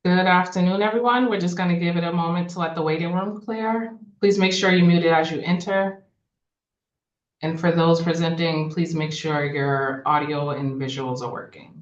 Good afternoon, everyone. We're just going to give it a moment to let the waiting room clear. Please make sure you mute it as you enter. And for those presenting, please make sure your audio and visuals are working.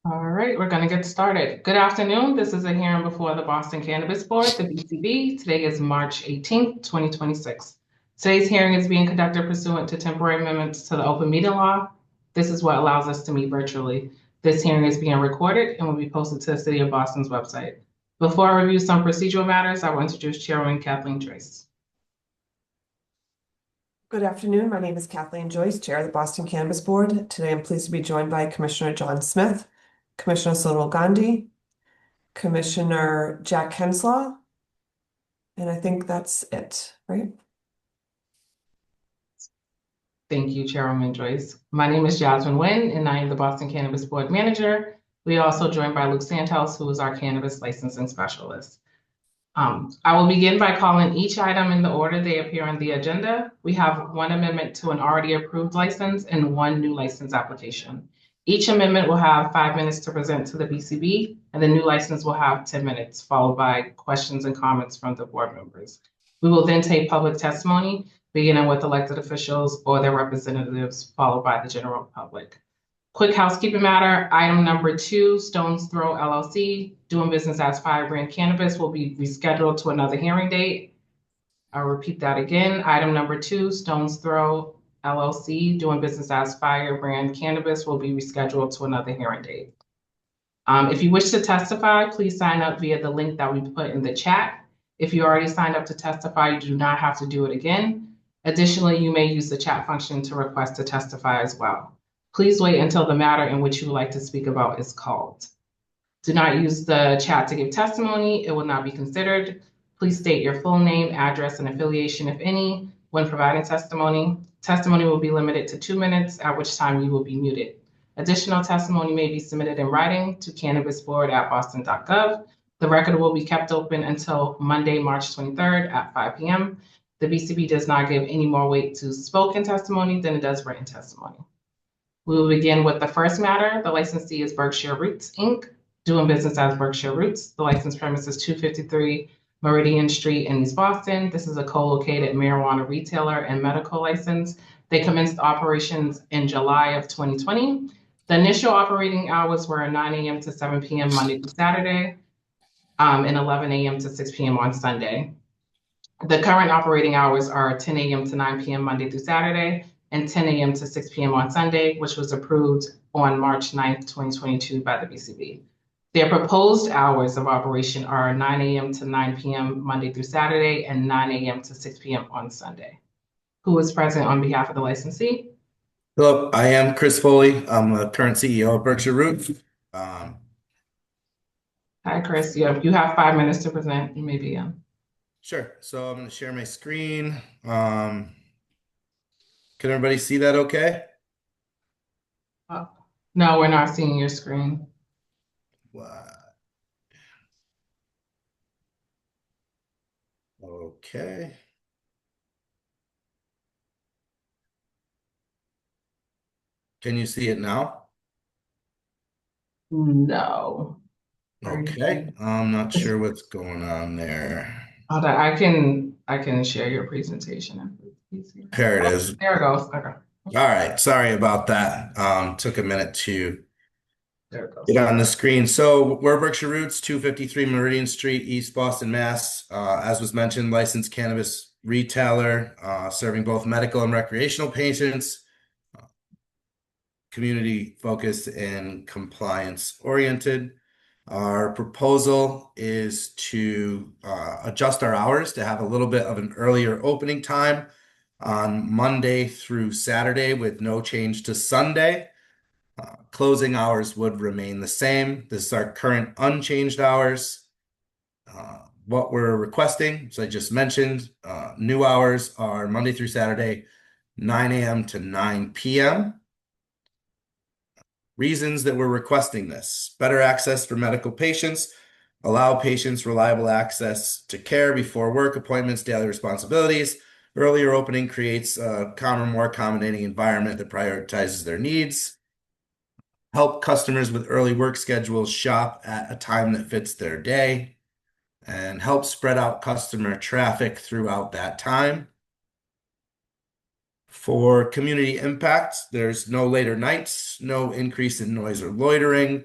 All right, we're going to get started. Good afternoon. This is a hearing before the Boston Cannabis Board, the BCB. Today is March 18th, 2026. Today's hearing is being conducted pursuant to temporary amendments to the open meeting law. This is what allows us to meet virtually. This hearing is being recorded and will be posted to the City of Boston's website. Before I review some procedural matters, I will introduce Chairwoman Kathleen Joyce. Good afternoon. My name is Kathleen Joyce, Chair of the Boston Cannabis Board. Today I'm pleased to be joined by Commissioner John Smith, Commissioner Sonal Gandhi, Commissioner Jack Henslaw, and I think that's it, right? Thank you, Chairwoman Joyce. My name is Jasmine Nguyen, and I am the Boston Cannabis Board Manager. We are also joined by Luke Santos, who is our Cannabis Licensing Specialist. I will begin by calling each item in the order they appear on the agenda. We have one amendment to an already approved license and one new license application. Each amendment will have 5 minutes to present to the BCB, and the new license will have 10 minutes, followed by questions and comments from the board members. We will then take public testimony, beginning with elected officials or their representatives, followed by the general public. Quick housekeeping matter, item number 2, Stones Throw LLC, doing business as Firebrand Cannabis, will be rescheduled to another hearing date. I'll repeat that again. Item number 2, Stones Throw LLC, doing business as Firebrand Cannabis, will be rescheduled to another hearing date. If you wish to testify, please sign up via the link that we put in the chat. If you already signed up to testify, you do not have to do it again. Additionally, you may use the chat function to request to testify as well. Please wait until the matter in which you would like to speak about is called. Do not use the chat to give testimony. It will not be considered. Please state your full name, address, and affiliation, if any, when providing testimony. Testimony will be limited to 2 minutes, at which time you will be muted. Additional testimony may be submitted in writing to cannabisboard@boston.gov. The record will be kept open until Monday, March 23rd at 5 p.m. The BCB does not give any more weight to spoken testimony than it does written testimony. We will begin with the first matter. The licensee is Berkshire Roots, Inc., doing business as Berkshire Roots. The license premise is 253 Meridian Street in East Boston. This is a co-located marijuana retailer and medical license. They commenced operations in July of 2020. The initial operating hours were 9 a.m. to 7 p.m. Monday through Saturday, and 11 a.m. to 6 p.m. on Sunday. The current operating hours are 10 a.m. to 9 p.m. Monday through Saturday, and 10 a.m. to 6 p.m. on Sunday, which was approved on March 9th, 2022 by the BCB. Their proposed hours of operation are 9 a.m. to 9 p.m. Monday through Saturday and 9 a.m. to 6 p.m. on Sunday. Who is present on behalf of the licensee? Hello, I am Chris Foley. I'm the current CEO of Berkshire Roots. Hi, Chris. You have 5 minutes to present. You may begin. Sure. So I'm going to share my screen. Can everybody see that okay? No, we're not seeing your screen. What? Okay. Can you see it now? No. Okay. I'm not sure what's going on there. Hold on, I can share your presentation if it's easier. There it is. There it goes. Okay. All right. Sorry about that. Took a minute to There it goes. get on the screen. So we're Berkshire Roots, 253 Meridian Street, East Boston, Mass. As was mentioned, licensed cannabis retailer, serving both medical and recreational patients, community focused and compliance oriented. Our proposal is to adjust our hours to have a little bit of an earlier opening time on Monday through Saturday with no change to Sunday. Closing hours would remain the same. This is our current unchanged hours. What we're requesting, as I just mentioned, new hours are Monday through Saturday, 9 a.m. to 9 p.m. Reasons that we're requesting this: better access for medical patients, allow patients reliable access to care before work appointments, daily responsibilities. Earlier opening creates a calmer, more accommodating environment that prioritizes their needs. Help customers with early work schedules shop at a time that fits their day, and help spread out customer traffic throughout that time. For community impact, there's no later nights, no increase in noise or loitering,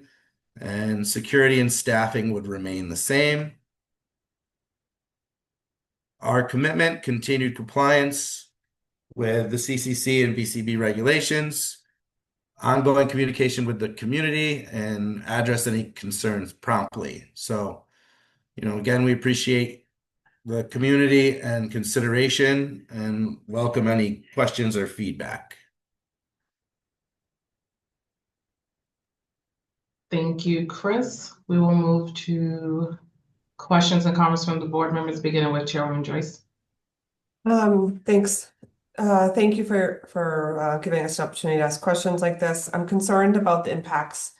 and security and staffing would remain the same. Our commitment: continued compliance with the CCC and BCB regulations, ongoing communication with the community, and address any concerns promptly. So, again, we appreciate the community and consideration and welcome any questions or feedback. Thank you, Chris. We will move to questions and comments from the board members, beginning with Chairwoman Joyce. Thanks. Thank you for giving us an opportunity to ask questions like this. I'm concerned about the impacts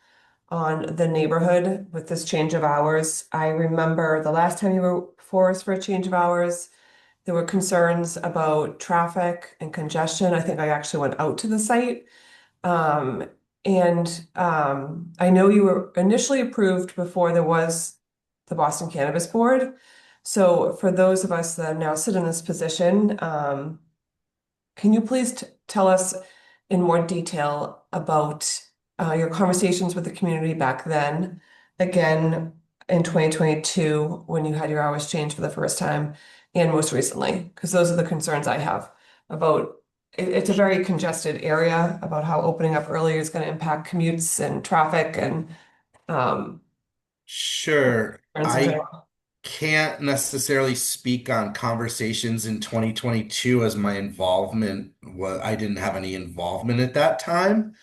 on the neighborhood with this change of hours. I remember the last time you were before us for a change of hours, there were concerns about traffic and congestion. I think I actually went out to the site. I know you were initially approved before there was the Boston Cannabis Board. So for those of us that now sit in this position, can you please tell us in more detail about your conversations with the community back then, again in 2022 when you had your hours changed for the first time, and most recently, because those are the concerns I have about it's a very congested area, about how opening up earlier is going to impact commutes and traffic and Sure. concerns in I general. can't necessarily speak on conversations in 2022 as my involvement was, I didn't have any involvement at that time.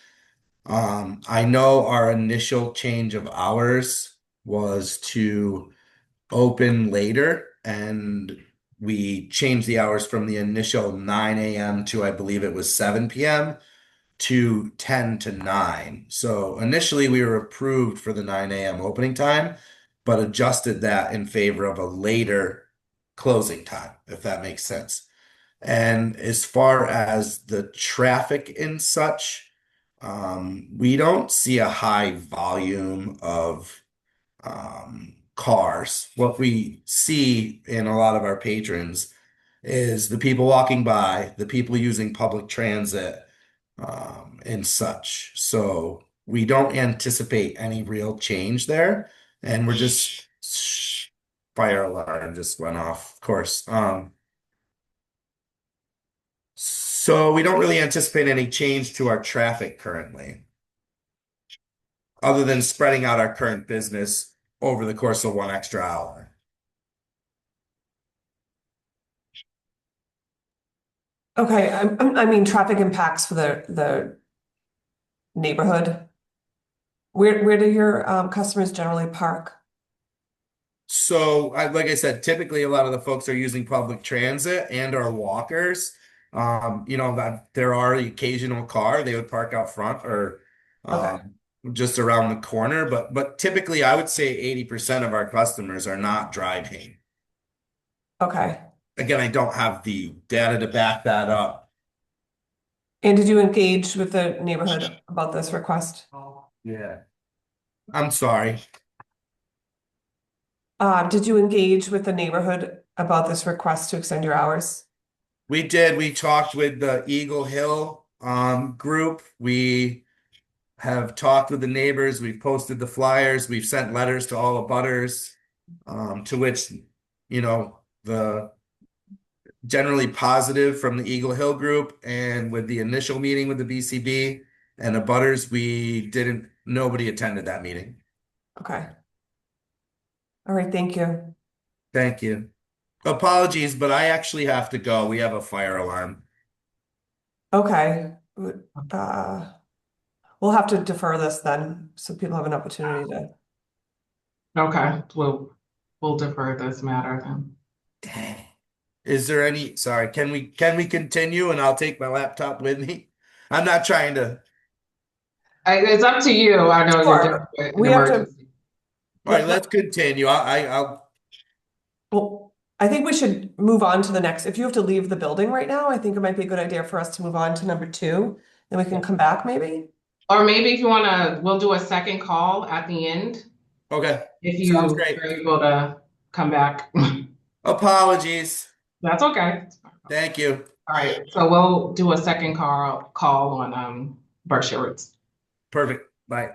I know our initial change of hours was to open later, and we changed the hours from the initial 9 a.m. to, I believe it was 7 p.m. to 10 to 9. So initially we were approved for the 9 a.m. opening time, but adjusted that in favor of a later closing time, if that makes sense. And as far as the traffic and such, we don't see a high volume of cars. What we see in a lot of our patrons is the people walking by, the people using public transit, and such. So we don't anticipate any real change there, and we're just fire alarm just went off, of course. So we don't really anticipate any change to our traffic currently, other than spreading out our current business over the course of one extra hour. Okay, I mean traffic impacts for the neighborhood. Where do your customers generally park? So, like I said, typically a lot of the folks are using public transit and are walkers. That there are the occasional car they would park out front or Okay, just around the corner, but typically I would say 80% of our customers are not driving. okay. Again, I don't have the data to back that up. And did you engage with the neighborhood about this request? Yeah. I'm sorry. Did you engage with the neighborhood about this request to extend your hours? We did. We talked with the Eagle Hill group. We have talked with the neighbors. We've posted the flyers. We've sent letters to all the butters, to which, the generally positive from the Eagle Hill group. And with the initial meeting with the BCB and the butters, nobody attended that meeting. Okay. All right, thank you. Thank you. Apologies, but I actually have to go. We have a fire alarm. Okay. Uh, we'll have to defer this then, so people have an opportunity to. Okay, we'll defer this matter then. Dang. Sorry, can we continue and I'll take my laptop with me? I'm not trying to. It's up to you. I know you're dealing Sure. with an We have to, emergency. All right, let's continue. I'll well, I think we should move on to the next. If you have to leave the building right now, I think it might be a good idea for us to move on to number two. Then we can come back maybe. Or maybe if you wanna, we'll do a second call at the end Okay, if sounds you great. are able to come back. Apologies. That's okay. Thank you. All right, so we'll do a second call on Berkshire Roots. Perfect. Bye.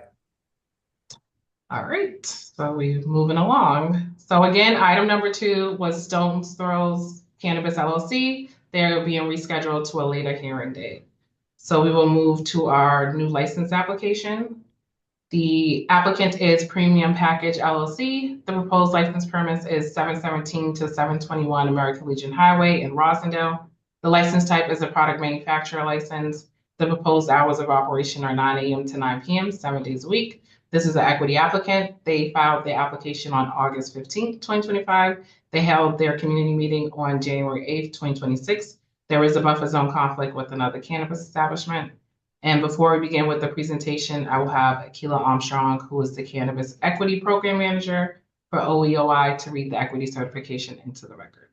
All right, so we're moving along. So again, item number two was Stones Throws Cannabis LLC. They're being rescheduled to a later hearing date. So we will move to our new license application. The applicant is Premium Package LLC. The proposed license premise is 717 to 721 American Legion Highway in Rosendale. The license type is a product manufacturer license. The proposed hours of operation are 9 a.m. to 9 p.m., 7 days a week. This is an equity applicant. They filed the application on August 15th, 2025. They held their community meeting on January 8th, 2026. There is a buffer zone conflict with another cannabis establishment. And before we begin with the presentation, I will have Akila Armstrong, who is the Cannabis Equity Program Manager for OEOI, to read the equity certification into the record.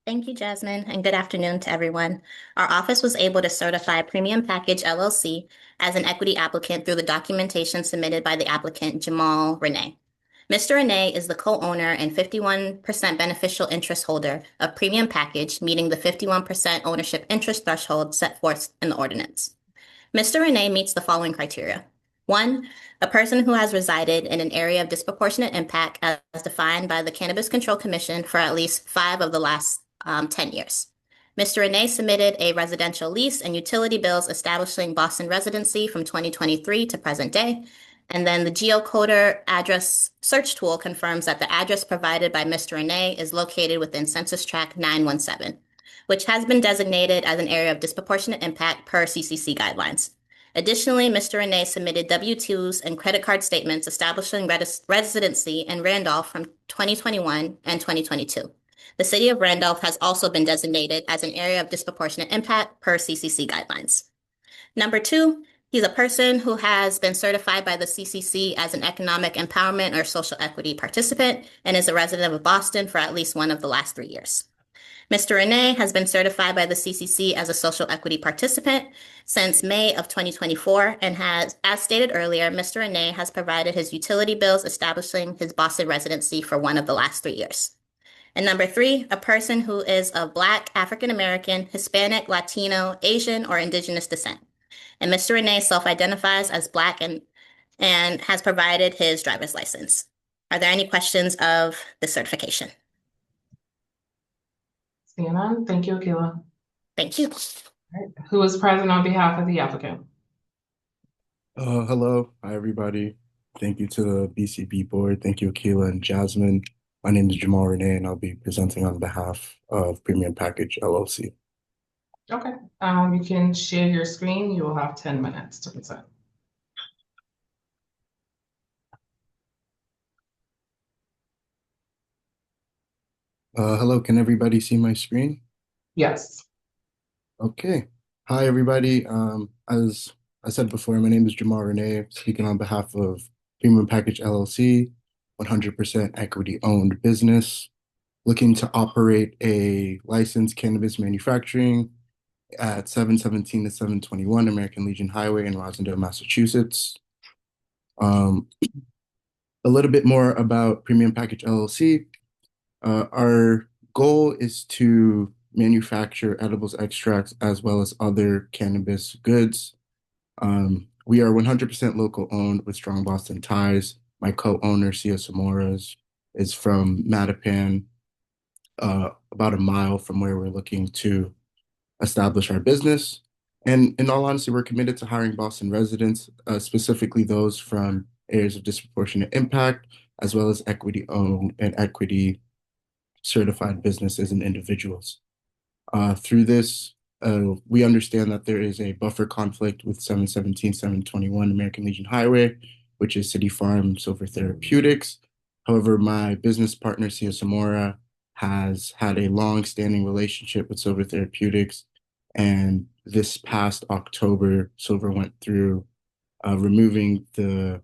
Thank you, Jasmine, and good afternoon to everyone. Our office was able to certify Premium Package LLC as an equity applicant through the documentation submitted by the applicant, Jamal Renee. Mr. Renee is the co-owner and 51% beneficial interest holder of Premium Package, meeting the 51% ownership interest threshold set forth in the ordinance. Mr. Renee meets the following criteria. 1, a person who has resided in an area of disproportionate impact as defined by the Cannabis Control Commission for at least 5 of the last 10 years. Mr. Renee submitted a residential lease and utility bills establishing Boston residency from 2023 to present day. And then the geocoder address search tool confirms that the address provided by Mr. Renee is located within Census Tract 917, which has been designated as an area of disproportionate impact per CCC guidelines. Additionally, Mr. Renee submitted W-2s and credit card statements establishing residency in Randolph from 2021 and 2022. The city of Randolph has also been designated as an area of disproportionate impact per CCC guidelines. Number 2, he's a person who has been certified by the CCC as an economic empowerment or social equity participant and is a resident of Boston for at least one of the last 3 years. Mr. Renee has been certified by the CCC as a social equity participant since May of 2024 and has, as stated earlier, Mr. Renee has provided his utility bills establishing his Boston residency for one of the last 3 years. And number 3, a person who is of Black, African American, Hispanic, Latino, Asian, or Indigenous descent. And Mr. Renee self-identifies as Black and has provided his driver's license. Are there any questions of the certification? Seeing none, thank you, Akila. Thank you. All right. Who is present on behalf of the applicant? Hello. Hi, everybody. Thank you to the BCB board. Thank you, Akila and Jasmine. My name is Jamal Renee, and I'll be presenting on behalf of Premium Package LLC. Okay, you can share your screen. You will have 10 minutes to present. Hello, can everybody see my screen? Yes. Okay. Hi, everybody. As I said before, my name is Jamal Renee, speaking on behalf of Premium Package LLC, 100% equity-owned business, looking to operate a licensed cannabis manufacturing at 717 to 721 American Legion Highway in Rosendale, Massachusetts. A little bit more about Premium Package LLC. Our goal is to manufacture edibles, extracts, as well as other cannabis goods. We are 100% local owned with strong Boston ties. My co-owner, Sia Samoras, is from Mattapan, about a mile from where we're looking to establish our business. And in all honesty, we're committed to hiring Boston residents, specifically those from areas of disproportionate impact, as well as equity-owned and equity-certified businesses and individuals. Through this, we understand that there is a buffer conflict with 717, 721 American Legion Highway, which is City Farm Silver Therapeutics. However, my business partner, Sia Samora, has had a long-standing relationship with Silver Therapeutics, and this past October, Silver went through removing the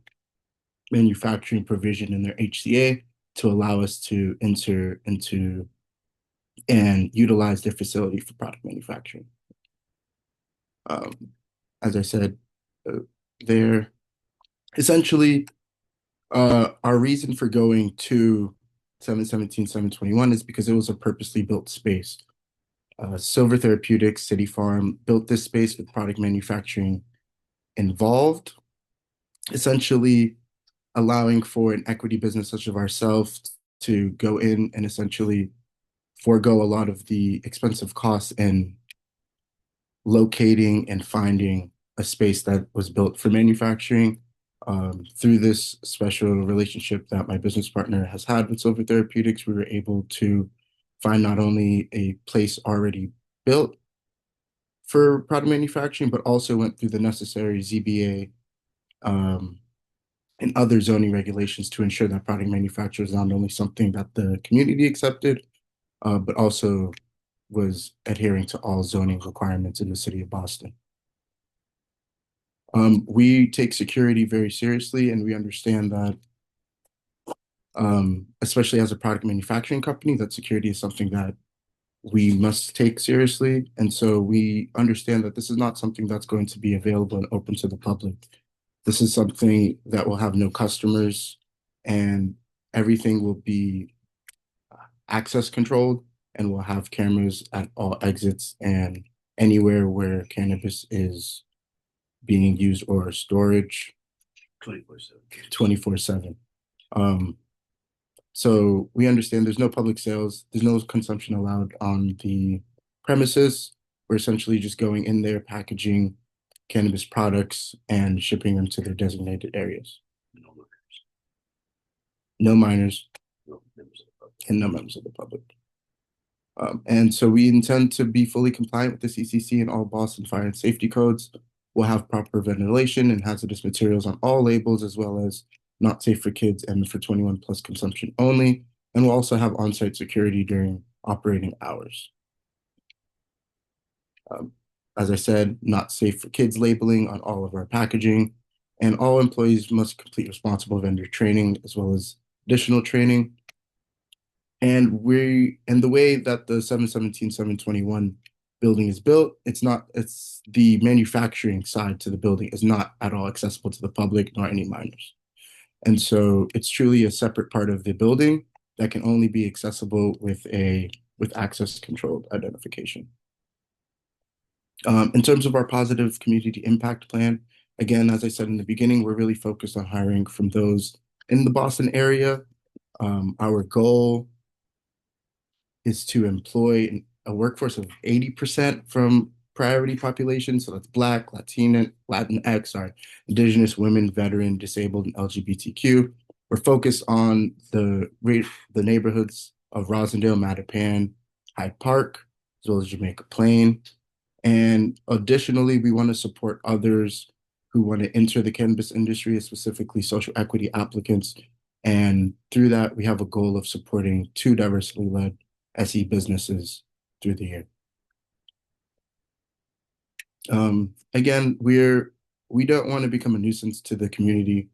manufacturing provision in their HCA to allow us to enter into and utilize their facility for product manufacturing. As I said, they're essentially our reason for going to 717, 721 is because it was a purposely built space. Silver Therapeutics, City Farm built this space with product manufacturing involved, essentially allowing for an equity business such as ourselves to go in and essentially forego a lot of the expensive costs in locating and finding a space that was built for manufacturing. Through this special relationship that my business partner has had with Silver Therapeutics, we were able to find not only a place already built for product manufacturing, but also went through the necessary ZBA and other zoning regulations to ensure that product manufacture is not only something that the community accepted, but also was adhering to all zoning requirements in the city of Boston. We take security very seriously, and we understand that, especially as a product manufacturing company, that security is something that we must take seriously. And so we understand that this is not something that's going to be available and open to the public. This is something that will have no customers, and everything will be access controlled, and we'll have cameras at all exits and anywhere where cannabis is being used or storage 24/7. 24/7. So we understand there's no public sales, there's no consumption allowed on the premises. We're essentially just going in there, packaging cannabis products and shipping them to their designated areas. No minors, and no members of the public. And so we intend to be fully compliant with the CCC and all Boston fire and safety codes. We'll have proper ventilation and hazardous materials on all labels, as well as not safe for kids and for 21 plus consumption only. And we'll also have on-site security during operating hours. As I said, not safe for kids labeling on all of our packaging, and all employees must complete responsible vendor training as well as additional training. And the way that the 717, 721 building is built, it's the manufacturing side to the building is not at all accessible to the public nor any minors. And so it's truly a separate part of the building that can only be accessible with access controlled identification. In terms of our positive community impact plan, again, as I said in the beginning, we're really focused on hiring from those in the Boston area. Our goal is to employ a workforce of 80% from priority population. So that's Black, Latinx, Indigenous, women, veteran, disabled, and LGBTQ. We're focused on the neighborhoods of Rosendale, Mattapan, Hyde Park, as well as Jamaica Plain. And additionally, we want to support others who want to enter the cannabis industry, specifically social equity applicants. And through that, we have a goal of supporting 2 diversity led SE businesses through the year. Again, we don't want to become a nuisance to the community.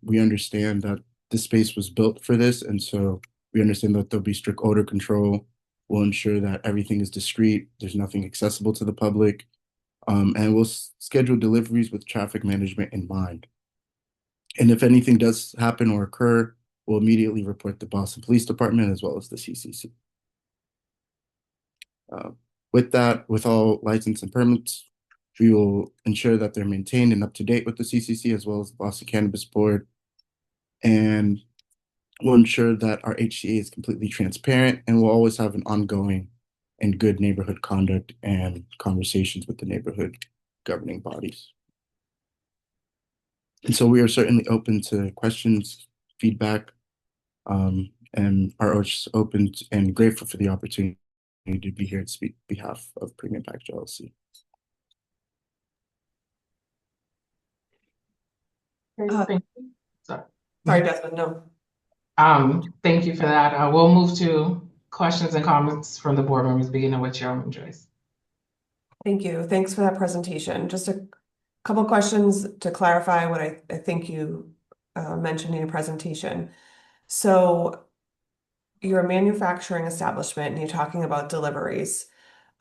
We understand that this space was built for this, and so we understand that there'll be strict odor control. We'll ensure that everything is discreet, there's nothing accessible to the public, and we'll schedule deliveries with traffic management in mind. And if anything does happen or occur, we'll immediately report the Boston Police Department as well as the CCC. With that, with all license and permits, we will ensure that they're maintained and up to date with the CCC as well as the Boston Cannabis Board. And we'll ensure that our HCA is completely transparent, and we'll always have an ongoing and good neighborhood conduct and conversations with the neighborhood governing bodies. And so we are certainly open to questions, feedback, and are open and grateful for the opportunity to be here to speak on behalf of Premium Package LLC. Thank you. Sorry, Desmond, no. Thank you for that. We'll move to questions and comments from the board members, beginning with Chairwoman Joyce. Thank you. Thanks for that presentation. Just a Couple questions to clarify what I think you mentioned in your presentation. So you're a manufacturing establishment and you're talking about deliveries.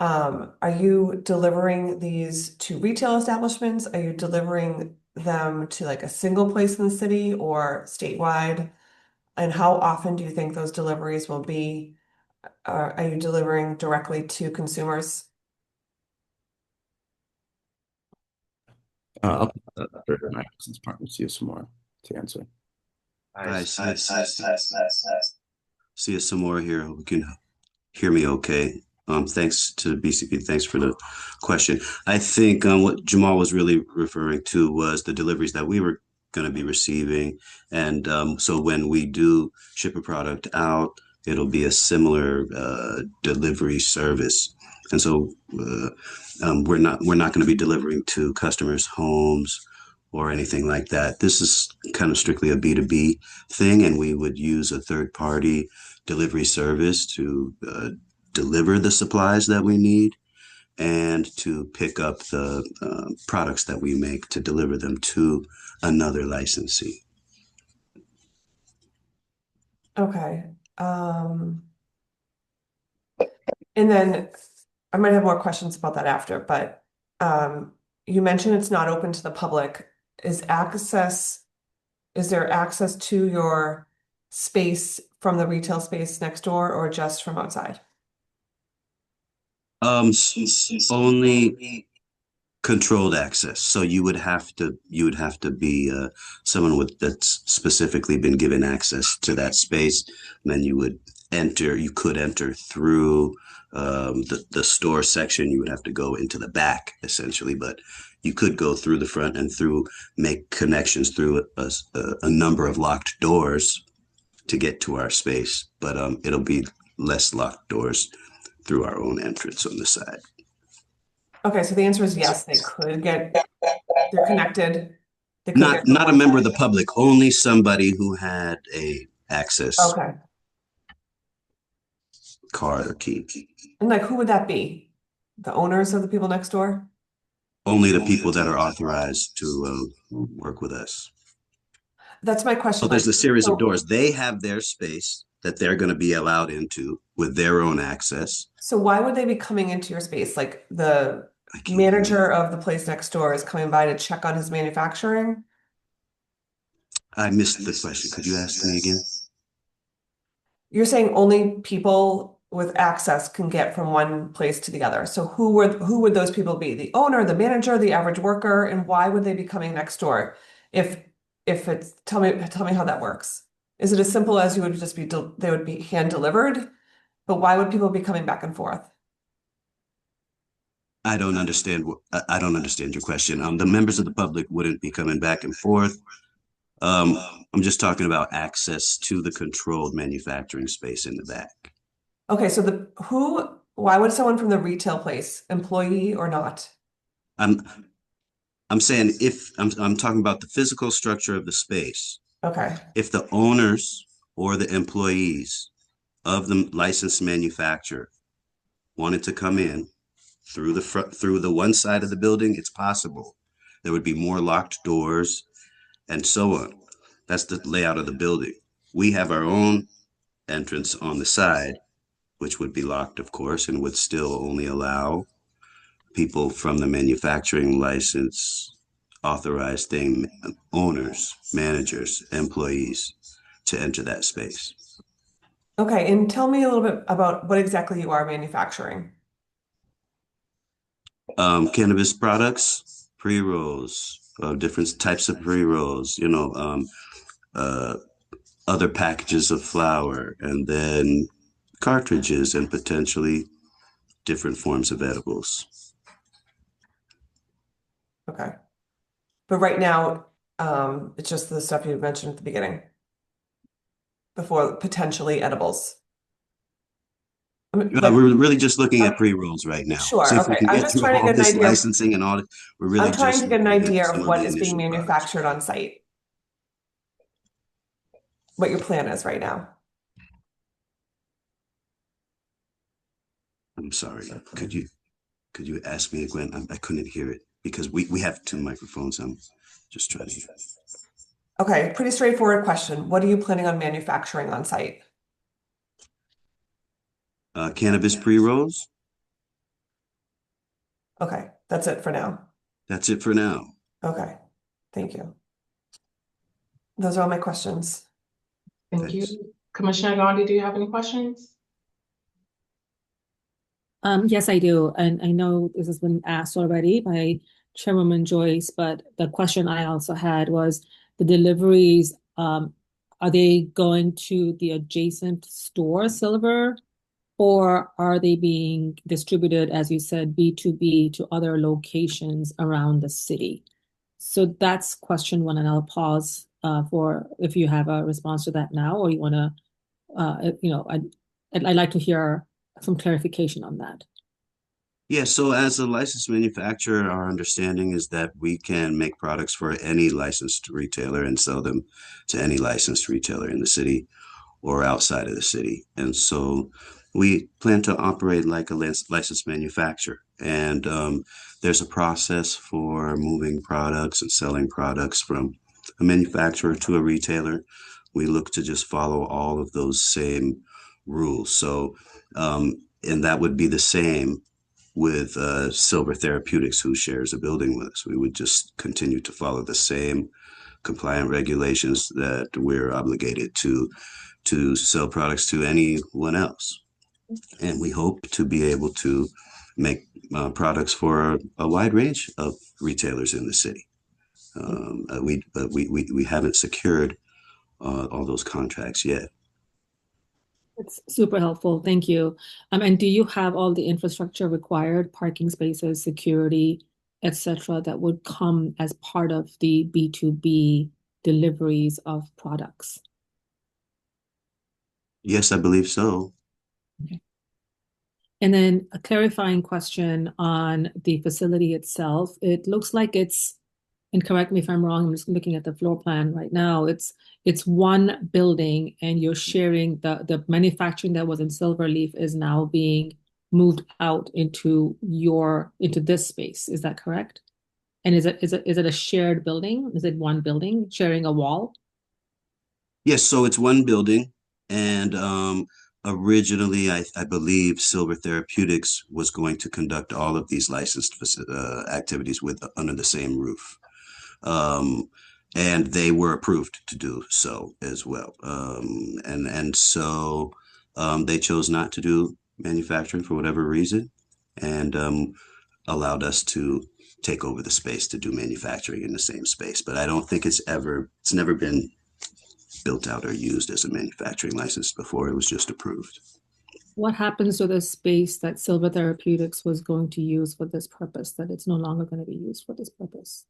Are you delivering these to retail establishments? Are you delivering them to like a single place in the city or statewide? And how often do you think those deliveries will be? Are you delivering directly to consumers? I'll put that for my business partner, see you some more to answer. Hi, see us some more here. Hope you can hear me okay. Thanks to BCP. Thanks for the question. I think what Jamal was really referring to was the deliveries that we were going to be receiving. And so when we do ship a product out, it'll be a similar delivery service. And so we're not going to be delivering to customers' homes or anything like that. This is kind of strictly a B2B thing, and we would use a third party delivery service to deliver the supplies that we need and to pick up the products that we make to deliver them to another licensee. Okay. And then I might have more questions about that after, but you mentioned it's not open to the public. Is there access to your space from the retail space next door or just from outside? Only controlled access. So you would have to be someone that's specifically been given access to that space. And then you could enter through the store section. You would have to go into the back essentially, but you could go through the front and make connections through a number of locked doors to get to our space. But it'll be less locked doors through our own entrance on the side. Okay, so the answer is yes, they're connected. They could get from Not a one member of side. the public, only somebody who had a access Okay, card or key. and like who would that be? The owners of the people next door? Only the people that are authorized to work with us. That's my question. So there's a series of So- doors. They have their space that they're going to be allowed into with their own access. So why would they be coming into your space? Like the I can't manager of the place next door is coming by to check on his manufacturing? I missed the question. Could you ask me again? You're saying only people with access can get from one place to the other. So who would those people be? The owner, the manager, the average worker, and why would they be coming next door? If it's tell me how that works. Is it as simple as you would just they would be hand delivered? But why would people be coming back and forth? I don't understand. I don't understand your question. The members of the public wouldn't be coming back and forth. I'm just talking about access to the controlled manufacturing space in the back. Okay, so why would someone from the retail place, employee or not? I'm saying I'm talking about the physical structure of the space. Okay, If the owners or the employees of the licensed manufacturer wanted to come in through the one side of the building, it's possible. There would be more locked doors and so on. That's the layout of the building. We have our own entrance on the side, which would be locked, of course, and would still only allow people from the manufacturing license, authorized thing, owners, managers, employees to enter that space. okay, and tell me a little bit about what exactly you are manufacturing. Cannabis products, pre-rolls, different types of pre-rolls, other packages of flour, and then cartridges and potentially different forms of edibles. Okay. But right now, it's just the stuff you mentioned at the beginning. Before potentially edibles. I mean, like, We're really just looking at pre-rolls right now. sure, So if we okay. can I'm get just through trying to all get an this idea of- licensing and all, we're really I'm trying just to get an looking at idea some of what is being initial products. manufactured on site. What your plan is right now. I'm sorry. Could you ask me again? I couldn't hear it. because we have two microphones. I'm just trying to. Okay, pretty straightforward question. What are you planning on manufacturing on site? Cannabis pre-rolls. Okay, that's it for now. That's it for now. Okay, thank you. Those are all my questions. Thank Thanks. you. Commissioner Gandhi, do you have any questions? Yes, I do. And I know this has been asked already by Chairwoman Joyce, but the question I also had was the deliveries, are they going to the adjacent store, Silver, or are they being distributed, as you said, B2B to other locations around the city? So that's question one, and I'll pause for if you have a response to that now, or you want to, I'd like to hear some clarification on that. Yeah, so as a licensed manufacturer, our understanding is that we can make products for any licensed retailer and sell them to any licensed retailer in the city or outside of the city. And so we plan to operate like a licensed manufacturer. And there's a process for moving products and selling products from a manufacturer to a retailer. We look to just follow all of those same rules. So, and that would be the same with Silver Therapeutics, who shares a building with us. We would just continue to follow the same compliant regulations that we're obligated to sell products to anyone else. And we hope to be able to make products for a wide range of retailers in the city. We haven't secured all those contracts yet. It's super helpful. Thank you. And do you have all the infrastructure required, parking spaces, security, etc., that would come as part of the B2B deliveries of products? Yes, I believe so. Okay. And then a clarifying question on the facility itself. It looks like it's, and correct me if I'm wrong, I'm just looking at the floor plan right now. It's one building and you're sharing the manufacturing that was in Silverleaf is now being moved out into this space. Is that correct? And is it a shared building? Is it one building sharing a wall? Yes, so it's one building, and originally, I believe Silver Therapeutics was going to conduct all of these licensed activities with under the same roof, and they were approved to do so as well. And so they chose not to do manufacturing for whatever reason, and allowed us to take over the space to do manufacturing in the same space. But I don't think it's never been built out or used as a manufacturing license before. It was just approved. What happens to the space that Silver Therapeutics was going to use for this purpose, that it's no longer going to be used for this purpose?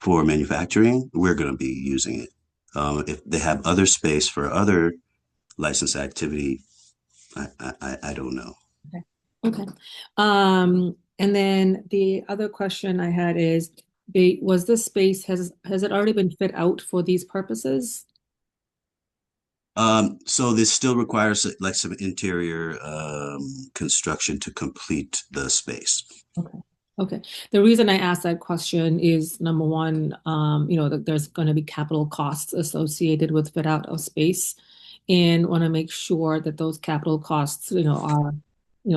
For manufacturing, we're going to be using it. If they have other space for other license activity, I don't know. Okay. And then the other question I had is, was this space, has it already been fit out for these purposes? So this still requires like some interior construction to complete the space. Okay. Okay. The reason I asked that question is number one, that there's going to be capital costs associated with fit out of space, and want to make sure that those capital costs, are,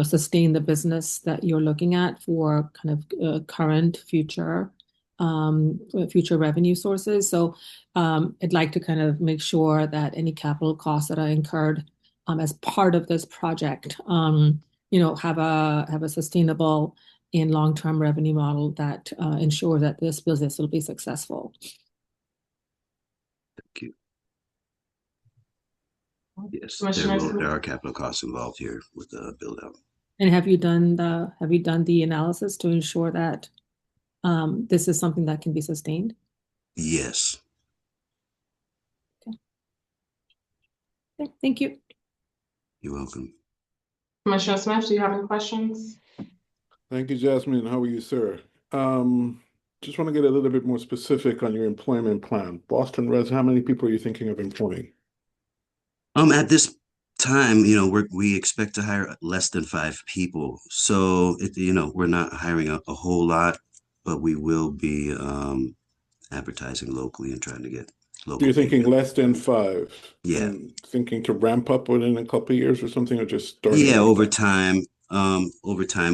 sustain the business that you're looking at for kind of current, future revenue sources. So I'd like to kind of make sure that any capital costs that are incurred as part of this project, have a sustainable and long-term revenue model that ensure that this business will be successful. Thank you. Yes, Commissioner, there are capital costs involved here with the build out. And have you done the analysis to ensure that this is something that can be sustained? Yes. Okay, thank you. You're welcome. Commissioner Smith, do you have any questions? Thank you, Jasmine. How are you, sir? Just want to get a little bit more specific on your employment plan. Boston Res, how many people are you thinking of employing? At this time, we expect to hire less than 5 people. So, we're not hiring a whole lot. but we will be advertising locally and trying to get So local you're thinking people. less than 5 Yeah. and thinking to ramp up within a couple of years or something, or just starting Yeah, with over 5? time,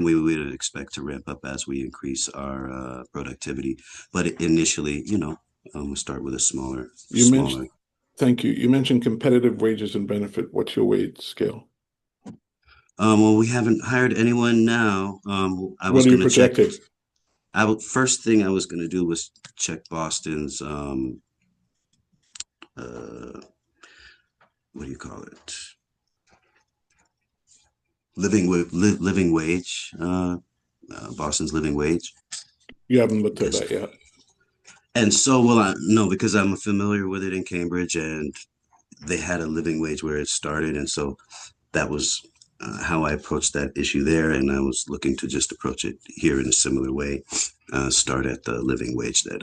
we would expect to ramp up as we increase our productivity. But initially, we'll start with a You mentioned, smaller. thank you. You mentioned competitive wages and benefit. What's your wage scale? Well, we haven't hired anyone now. I was What are you going to check. projecting? First thing I was going to do was check Boston's uh, what do you call it? Living wage. Boston's living wage. You haven't looked at Yes. that yet. And so, well, no, because I'm familiar with it in Cambridge, and they had a living wage where it started, and so that was how I approached that issue there, and I was looking to just approach it here in a similar way. Start at the living wage that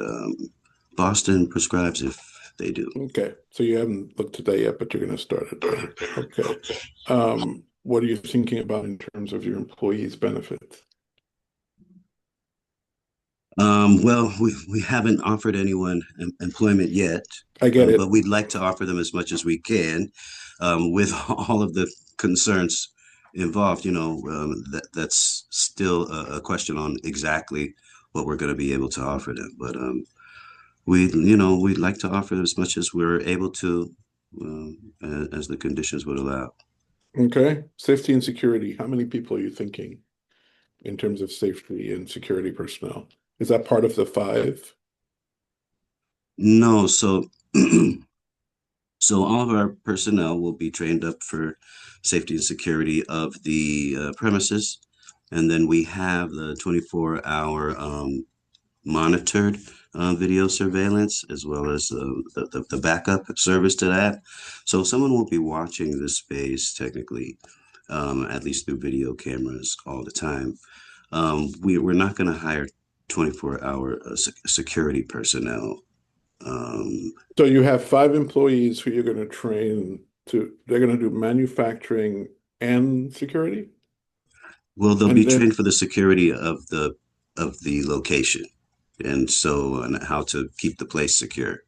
Boston prescribes if they do. Okay, so you haven't looked at that yet, but you're going to start it then. Okay. What are you thinking about in terms of your employees' benefits? Well, we haven't offered anyone employment yet, I get but it. we'd like to offer them as much as we can, with all of the concerns involved. That's still a question on exactly what we're going to be able to offer them. But we'd like to offer as much as we're able to, as the conditions would allow. Okay. Safety and security. How many people are you thinking in terms of safety and security personnel? Is that part of the 5? No, so so all of our personnel will be trained up for safety and security of the premises, and then we have the 24-hour monitored video surveillance as well as the backup service to that. So someone will be watching the space technically, at least through video cameras all the time. We're not going to hire 24-hour security personnel. So you have 5 employees who you're going to train they're going to do manufacturing and security? Well, they'll be And then, trained for the security of the location, and so and how to keep the place secure.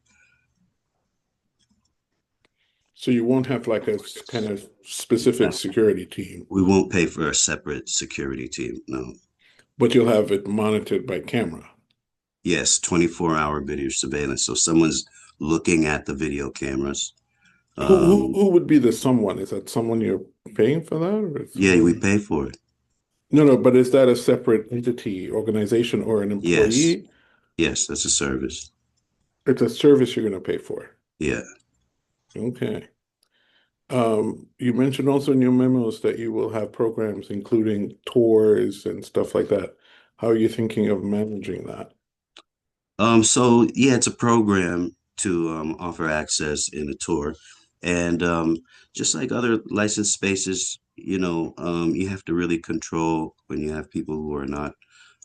so you won't have like a kind of specific security team, We won't pay for a separate security team. No. but you'll have it monitored by camera. Yes, 24-hour video surveillance. So someone's looking at the video cameras. Who, who Um, who would be the someone? Is that someone you're paying for that, or is yeah, we someone? pay for it. No, no, but is that a separate entity, organization, or an Yes, employee? yes, that's a service. It's a service you're going to pay for. Yeah. Okay. You mentioned also in your memos that you will have programs including tours and stuff like that. How are you thinking of managing that? So yeah, it's a program to offer access in a tour, and just like other licensed spaces, you have to really control when you have people who are not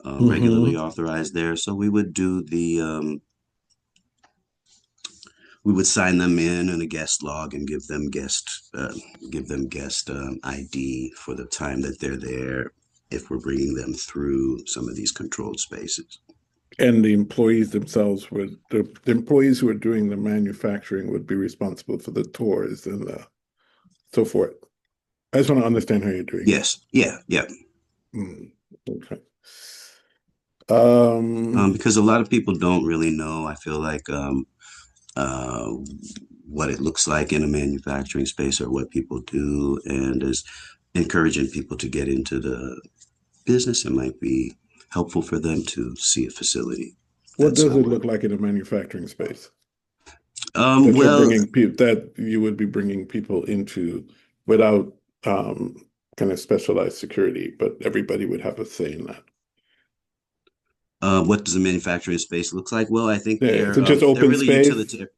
regularly Hmm. authorized there. So we would sign them in a guest log and give them guest ID for the time that they're there if we're bringing them through some of these controlled spaces. And the employees themselves the employees who are doing the manufacturing would be responsible for the tours and so forth. I just want to understand how you're doing it. Yes, yeah, yeah. Okay. Because a lot of people don't really know, I feel like, uh, what it looks like in a manufacturing space or what people do, and is encouraging people to get into the business. It might be helpful for them to see a facility. What That's does how it we're. look like in a manufacturing space Um, that you're well, bringing people that you would be bringing people into without kind of specialized security, but everybody would have a say in that? what does a manufacturing space look like? Well, I think Yeah, they're so just they're open really space. utilitarian.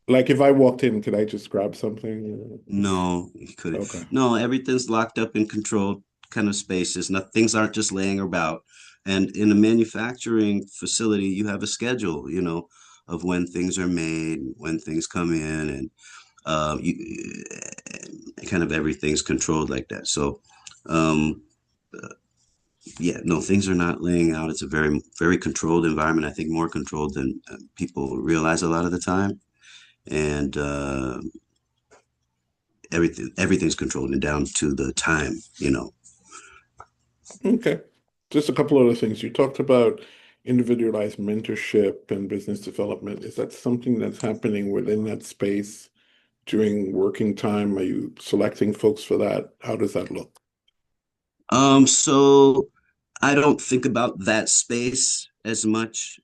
Like if I walked in, could I just grab something? No, you couldn't. Okay. No, everything's locked up in controlled kind of spaces. No, things aren't just laying about. And in a manufacturing facility, you have a schedule, of when things are made, when things come in, and you kind of everything's controlled like that. So, um, yeah, no, things are not laying out. It's a very, very controlled environment. I think more controlled than people realize a lot of the time. And everything's controlled and down to the time, you know. Okay. Just a couple other things. You talked about individualized mentorship and business development. Is that something that's happening within that space during working time? Are you selecting folks for that? How does that look? So I don't think about that space as much.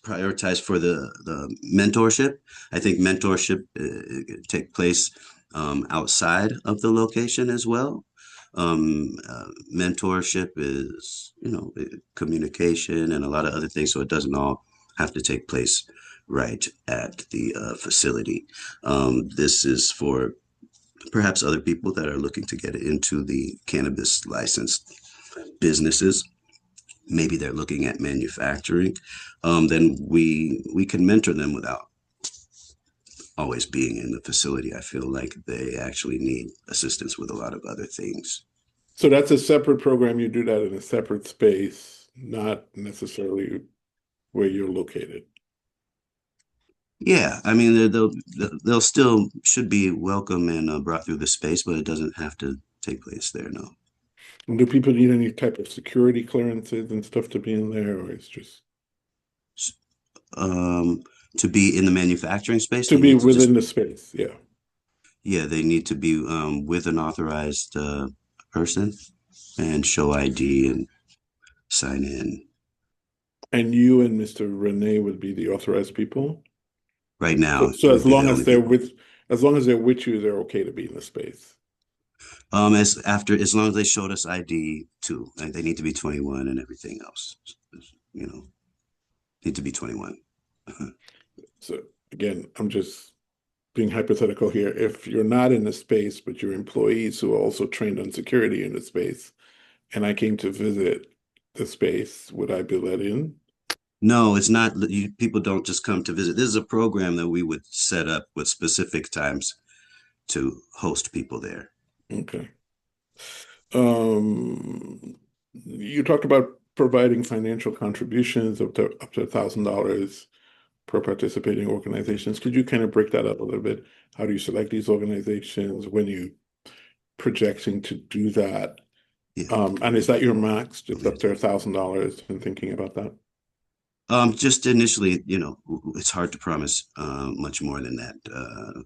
Prioritize for the mentorship. I think mentorship take place outside of the location as well. Mentorship is, you know, communication and a lot of other things, so it doesn't all have to take place right at the facility. This is for perhaps other people that are looking to get into the cannabis licensed businesses. Maybe they're looking at manufacturing. Then we can mentor them without always being in the facility. I feel like they actually need assistance with a lot of other things. So that's a separate program. You do that in a separate space, not necessarily where you're located. Yeah, I mean they'll still should be welcome and brought through the space, but it doesn't have to take place there. No. And do people need any type of security clearances and stuff to be in there, or it's just Um, to be in the manufacturing space, to they be need to just within the space? Yeah. yeah, they need to be with an authorized person and show ID and sign in. And you and Mr. Renee would be the authorized people? Right So, now, so we'd be the only people. as long as they're with you, they're okay to be in the space. As long as they showed us ID too, like they need to be 21 and everything else. You know, need to be 21. So again, I'm just being hypothetical here. If you're not in the space, but your employees who are also trained on security in the space, and I came to visit the space, would I be let in? No, it's not. People don't just come to visit. This is a program that we would set up with specific times to host people there. Okay. You talked about providing financial contributions up to $1,000 per participating organizations. Could you kind of break that up a little bit? How do you select these organizations? When you projecting to do that? Yeah. And is that your max, just up to $1,000 and thinking about that? Just initially, you know, it's hard to promise much more than that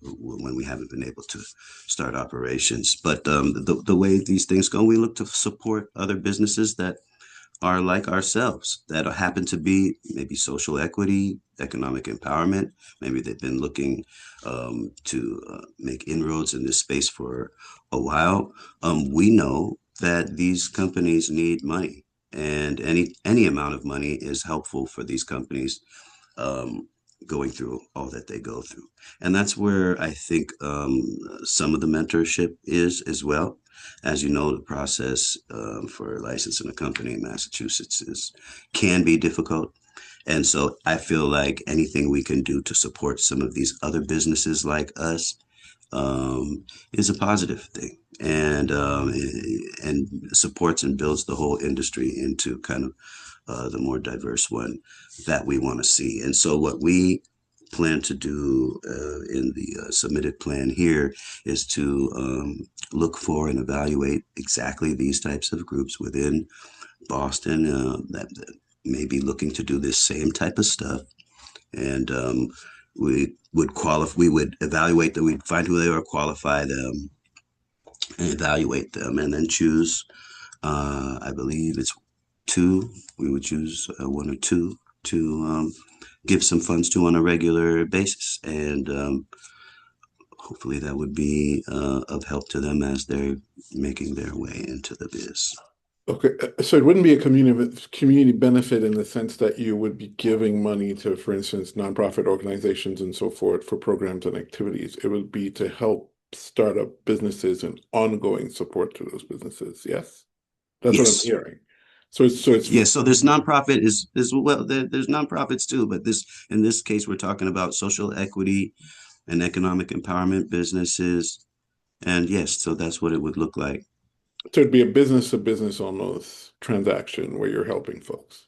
when we haven't been able to start operations. But the way these things go, we look to support other businesses that are like ourselves, that happen to be maybe social equity, economic empowerment. Maybe they've been looking to make inroads in this space for a while. We know that these companies need money, and any amount of money is helpful for these companies um, going through all that they go through. And that's where I think some of the mentorship is as well. As you know, the process for licensing a company in Massachusetts can be difficult. And so I feel like anything we can do to support some of these other businesses like us is a positive thing, and supports and builds the whole industry into kind of the more diverse one that we want to see. And so what we plan to do in the submitted plan here is to look for and evaluate exactly these types of groups within Boston that may be looking to do this same type of stuff. And we would evaluate them, we'd find who they are, qualify them, and evaluate them, and then choose, I believe it's two, we would choose one or two to give some funds to on a regular basis. And hopefully that would be of help to them as they're making their way into the biz. Okay, so it wouldn't be a community benefit in the sense that you would be giving money to, for instance, nonprofit organizations and so forth for programs and activities. It would be to help start up businesses and ongoing support to those businesses. Yes, that's what I'm Yes. hearing. So it's Yes, so there's nonprofit is well, there's nonprofits too, but in this case we're talking about social equity and economic empowerment businesses. And yes, so that's what it would look like. So it'd be a business to business almost transaction where you're helping folks.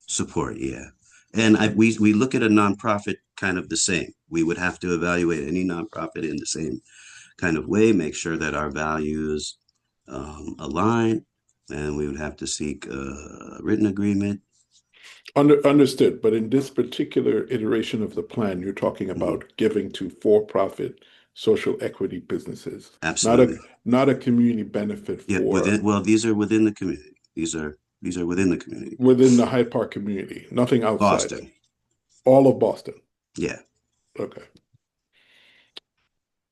Support, yeah. And we look at a nonprofit kind of the same. We would have to evaluate any nonprofit in the same kind of way, make sure that our values align, and we would have to seek a written agreement. Understood. But in this particular iteration of the plan, you're talking about giving to for-profit social equity businesses, Absolutely. not a community benefit Yeah, these are within the community. These are within the community. within the Hyde Park community, nothing outside. Boston. All of Boston. Yeah. Okay.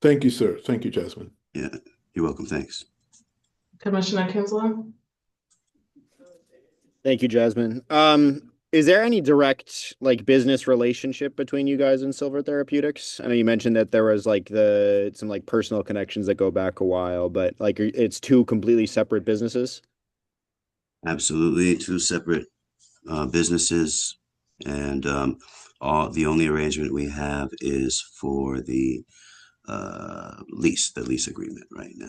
Thank you, sir. Thank you, Jasmine. Yeah. You're welcome. Thanks. Commissioner Kinsler? Thank you, Jasmine. Is there any direct like business relationship between you guys and Silver Therapeutics? I know you mentioned that there was like some like personal connections that go back a while, but like it's two completely separate businesses. Absolutely. Two separate businesses, and the only arrangement we have is for the lease agreement right now.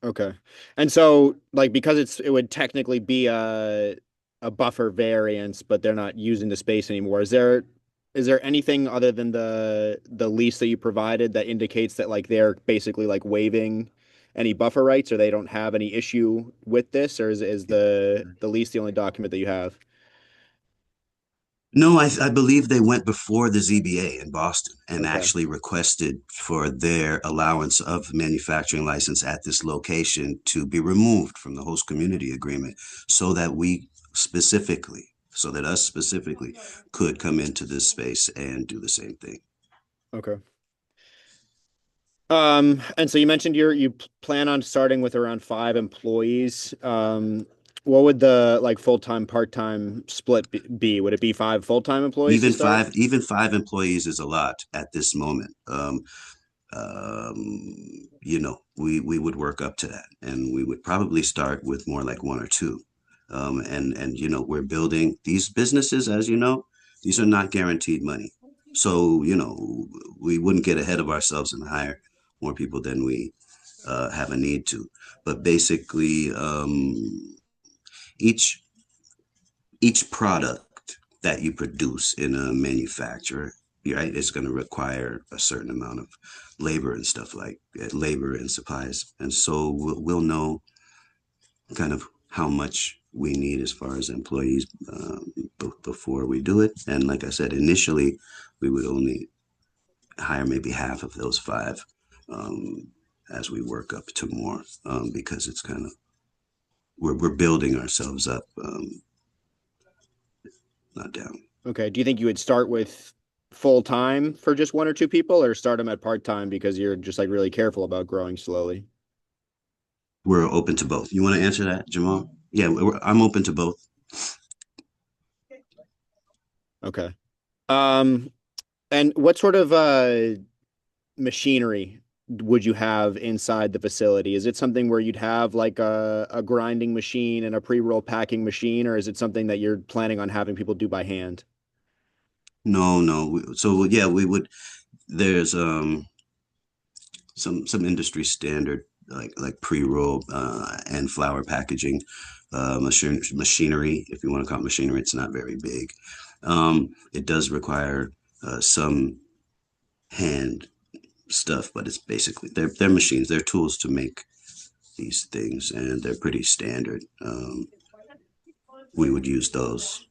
Okay. And so like because it would technically be a buffer variance, but they're not using the space anymore. Is there anything other than the lease that you provided that indicates that like they're basically like waiving any buffer rights or they don't have any issue with this, or is the lease the only document that you have? No, I believe they went before the ZBA in Boston and Okay. actually requested for their allowance of manufacturing license at this location to be removed from the host community agreement so that us specifically could come into this space and do the same thing. Okay. And so you mentioned you plan on starting with around 5 employees. What would the like full-time, part-time split be? Would it be 5 full-time employees to start? Even 5 employees is a lot at this moment. We would work up to that, and we would probably start with more like one or two. And we're building these businesses, as you know, these are not guaranteed money. So, we wouldn't get ahead of ourselves and hire more people than we have a need to. But basically, each product that you produce in a manufacturer, right, is going to require a certain amount of labor and stuff like labor and supplies. And so we'll know kind of how much we need as far as employees before we do it. And like I said, initially, we would only hire maybe half of those 5 as we work up to more because it's kind of we're building ourselves up, not down. Okay. Do you think you would start with full-time for just 1 or 2 people, or start them at part-time because you're just like really careful about growing slowly? We're open to both. You want to answer that, Jamal? Yeah, I'm open to both. Okay. And what sort of machinery would you have inside the facility? Is it something where you'd have like a grinding machine and a pre-roll packing machine, or is it something that you're planning on having people do by hand? No. So yeah, we would. There's some industry standard like pre-roll and flower packaging machinery, if you want to call it machinery. It's not very big. It does require some hand stuff, but it's basically they're machines, they're tools to make these things, and they're pretty standard. We would use those.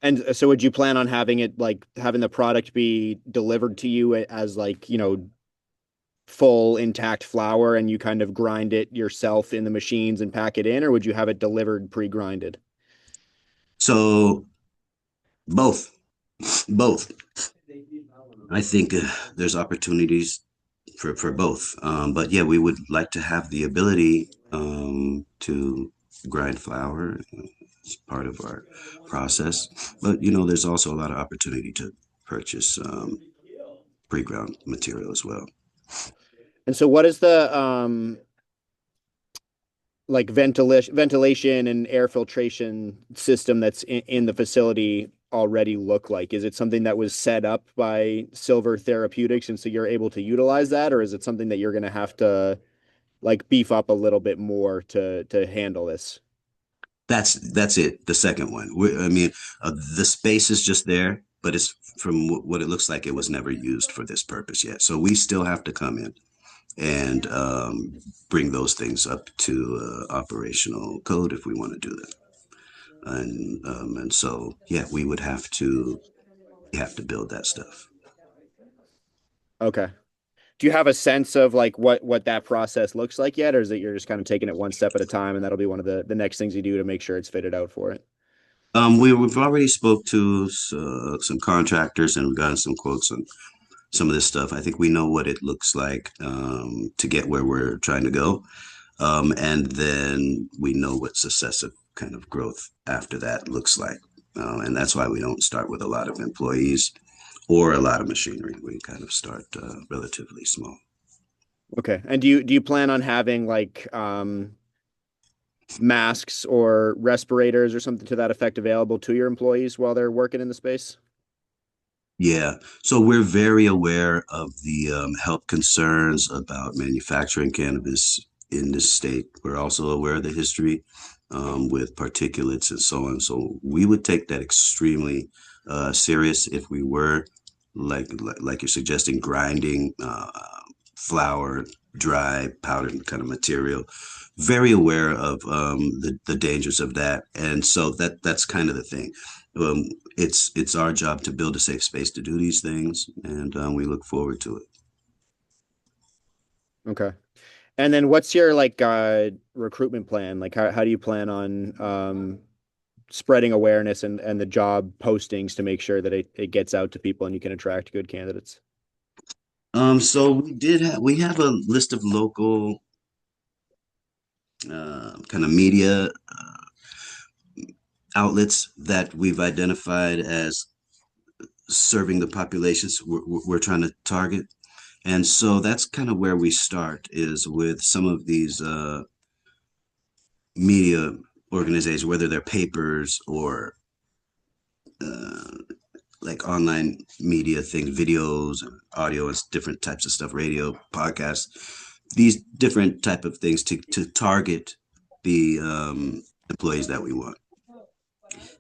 And so would you plan on having the product be delivered to you as like, full intact flour and you kind of grind it yourself in the machines and pack it in, or would you have it delivered pre-grinded? So both. I think there's opportunities for both. But yeah, we would like to have the ability to grind flour as part of our process. But there's also a lot of opportunity to purchase pre-ground material as well. And so what is the like ventilation and air filtration system that's in the facility already look like? Is it something that was set up by Silver Therapeutics and so you're able to utilize that, or is it something that you're going to have to like beef up a little bit more to handle this? That's it. The second one. I mean, the space is just there, but it's from what it looks like, it was never used for this purpose yet. So we still have to come in and bring those things up to operational code if we want to do that. And so yeah, we would have to build that stuff. Okay. Do you have a sense of like what that process looks like yet, or is it you're just kind of taking it one step at a time, and that'll be one of the next things you do to make sure it's fitted out for it? We've already spoke to some contractors and we've gotten some quotes on some of this stuff. I think we know what it looks like to get where we're trying to go. And then we know what successive kind of growth after that looks like. And that's why we don't start with a lot of employees or a lot of machinery. We kind of start relatively small. Okay. And do you plan on having like masks or respirators or something to that effect available to your employees while they're working in the space? Yeah, so we're very aware of the health concerns about manufacturing cannabis in this state. We're also aware of the history with particulates and so on. So we would take that extremely serious if we were, like you're suggesting, grinding flour, dry, powdered kind of material. Very aware of the dangers of that, and so that's kind of the thing. It's our job to build a safe space to do these things, and we look forward to it. Okay. And then what's your like recruitment plan? Like how do you plan on spreading awareness and the job postings to make sure that it gets out to people and you can attract good candidates? So we have a list of local kind of media outlets that we've identified as serving the populations we're trying to target. And so that's kind of where we start is with some of these media organizations, whether they're papers or uh, like online media things, videos, audio, and different types of stuff, radio, podcasts, these different type of things to target the employees that we want.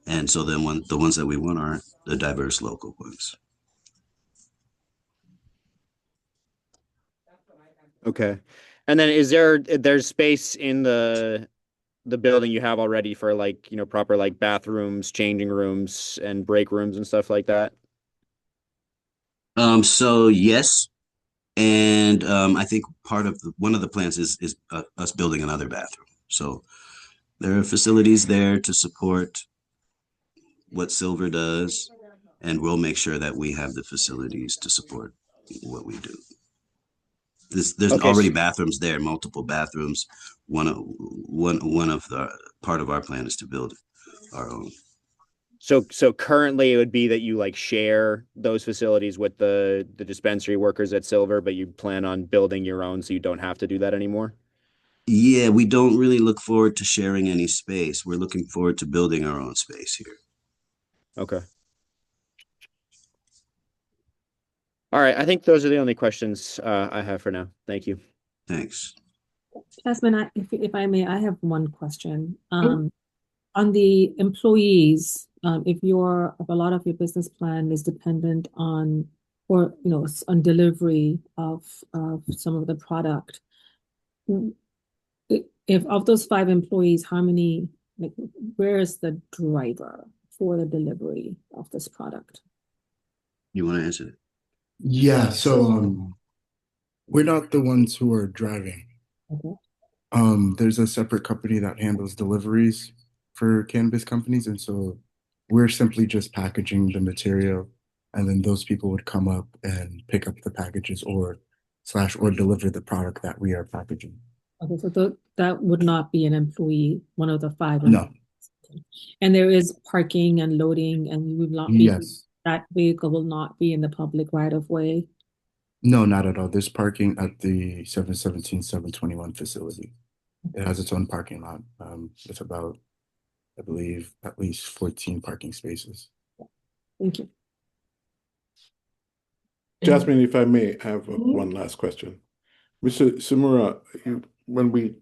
And so then the ones that we want are the diverse local ones. Okay. And then there's space in the building you have already for like, proper like bathrooms, changing rooms and break rooms and stuff like that? So yes, and I think one of the plans is us building another bathroom. So there are facilities there to support what Silver does, and we'll make sure that we have the facilities to support what we do. There's Okay. already bathrooms there, multiple bathrooms. One of the part of our plan is to build our own. So currently it would be that you like share those facilities with the dispensary workers at Silver, but you plan on building your own so you don't have to do that anymore? Yeah, we don't really look forward to sharing any space. We're looking forward to building our own space here. Okay. All right. I think those are the only questions I have for now. Thank you. Thanks. Jasmine, if I may, I have one question. On the employees, if a lot of your business plan is dependent on, or on delivery of some of the product, if of those 5 employees, how many, like, where is the driver for the delivery of this product? You want to answer it? Yeah, so we're not the ones who are driving. Okay. There's a separate company that handles deliveries for cannabis companies, and so we're simply just packaging the material, and then those people would come up and pick up the packages or deliver the product that we are packaging. Okay, so that would not be an employee, one of the 5 No. employees. And there is parking and loading, and you will not be, Yes. that vehicle will not be in the public right of way. No, not at all. There's parking at the 717, 721 facility. It has its own parking lot. It's about, I believe, at least 14 parking spaces. Thank you. Jasmine, if I may, I have one last question. Mr. Sumura, you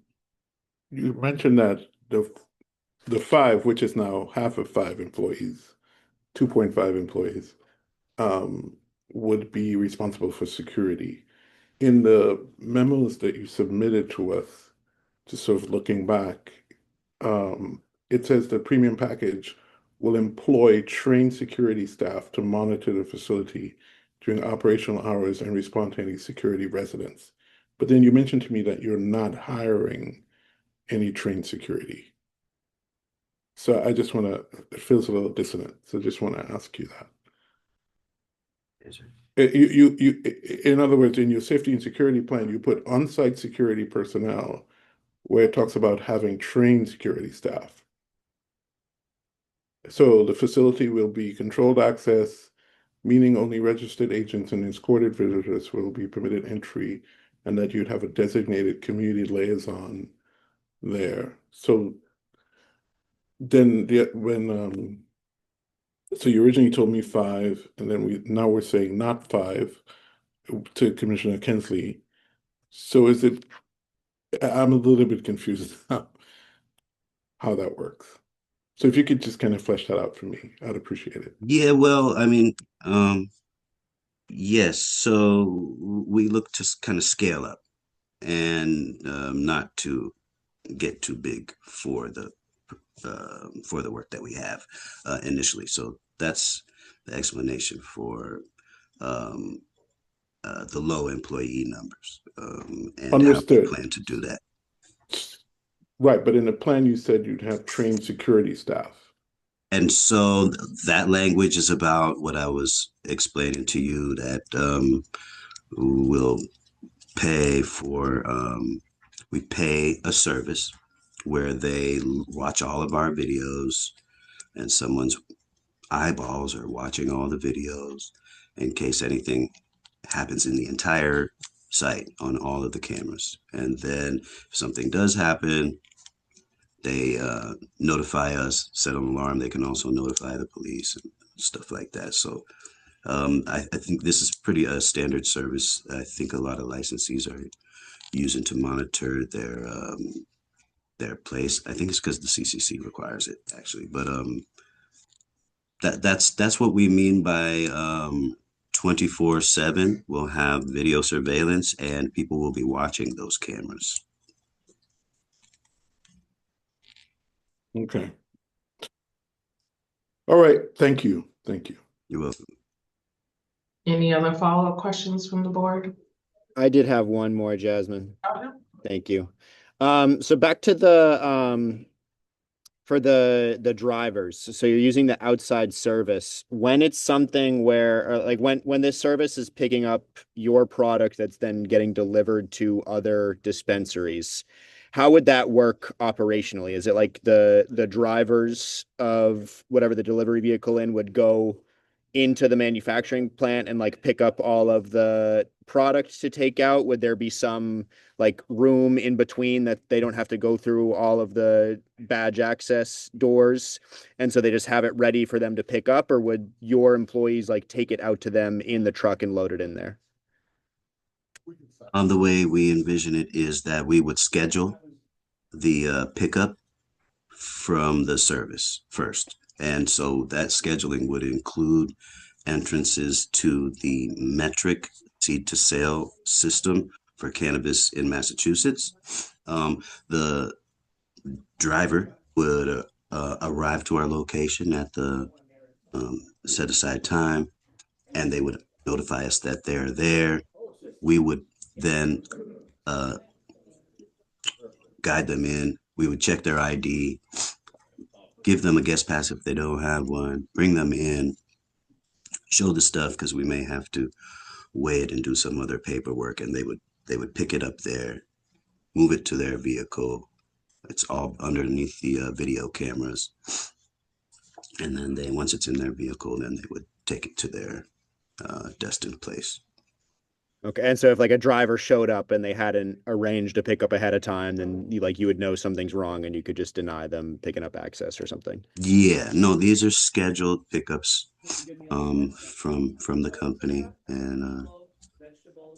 mentioned that the five, which is now half of 5 employees, 2.5 employees, um, would be responsible for security. In the memos that you submitted to us, just sort of looking back, it says the premium package will employ trained security staff to monitor the facility during operational hours and respond to any security residents. But then you mentioned to me that you're not hiring any trained security. So I just want to, it feels a little dissonant. So I just want to ask you that. Yes, sir. In other words, in your safety and security plan, you put on-site security personnel where it talks about having trained security staff. So the facility will be controlled access, meaning only registered agents and escorted visitors will be permitted entry, and that you'd have a designated community liaison there. So then so you originally told me 5, and then now we're saying not 5 to Commissioner Kensley. So I'm a little bit confused how that works. So if you could just kind of flesh that out for me, I'd appreciate it. Yeah, well, I mean, yes. So we look to kind of scale up and not to get too big for the work that we have initially. So that's the explanation for um, the low employee numbers and how we Understood. plan to do that. Right, but in the plan you said you'd have trained security staff. And so that language is about what I was explaining to you that we'll pay for, we pay a service where they watch all of our videos and someone's eyeballs are watching all the videos in case anything happens in the entire site on all of the cameras. And then if something does happen, they notify us, set an alarm. They can also notify the police and stuff like that. So I think this is pretty standard service. I think a lot of licensees are using to monitor their place. I think it's because the CCC requires it actually, but that's what we mean by 24/7. We'll have video surveillance and people will be watching those cameras. Okay. All right. Thank you. Thank you. You're welcome. Any other follow-up questions from the board? I did have one more, Jasmine. Okay. Thank you. So back to the for the drivers. So you're using the outside service. When it's something where, or like when this service is picking up your product that's then getting delivered to other dispensaries, how would that work operationally? Is it like the drivers of whatever the delivery vehicle in would go into the manufacturing plant and like pick up all of the products to take out? Would there be some like room in between that they don't have to go through all of the badge access doors, and so they just have it ready for them to pick up? Or would your employees like take it out to them in the truck and load it in there? The way we envision it is that we would schedule the pickup from the service first. And so that scheduling would include entrances to the metric seed to sale system for cannabis in Massachusetts. The driver would arrive to our location at the set aside time, and they would notify us that they're there. We would then guide them in. We would check their ID, give them a guest pass if they don't have one, bring them in, show the stuff because we may have to weigh it and do some other paperwork, and they would pick it up there, move it to their vehicle. It's all underneath the video cameras, and then once it's in their vehicle, then they would take it to their destined place. Okay. And so if like a driver showed up and they hadn't arranged to pick up ahead of time, then you would know something's wrong and you could just deny them picking up access or something. Yeah, no, these are scheduled pickups from the company, and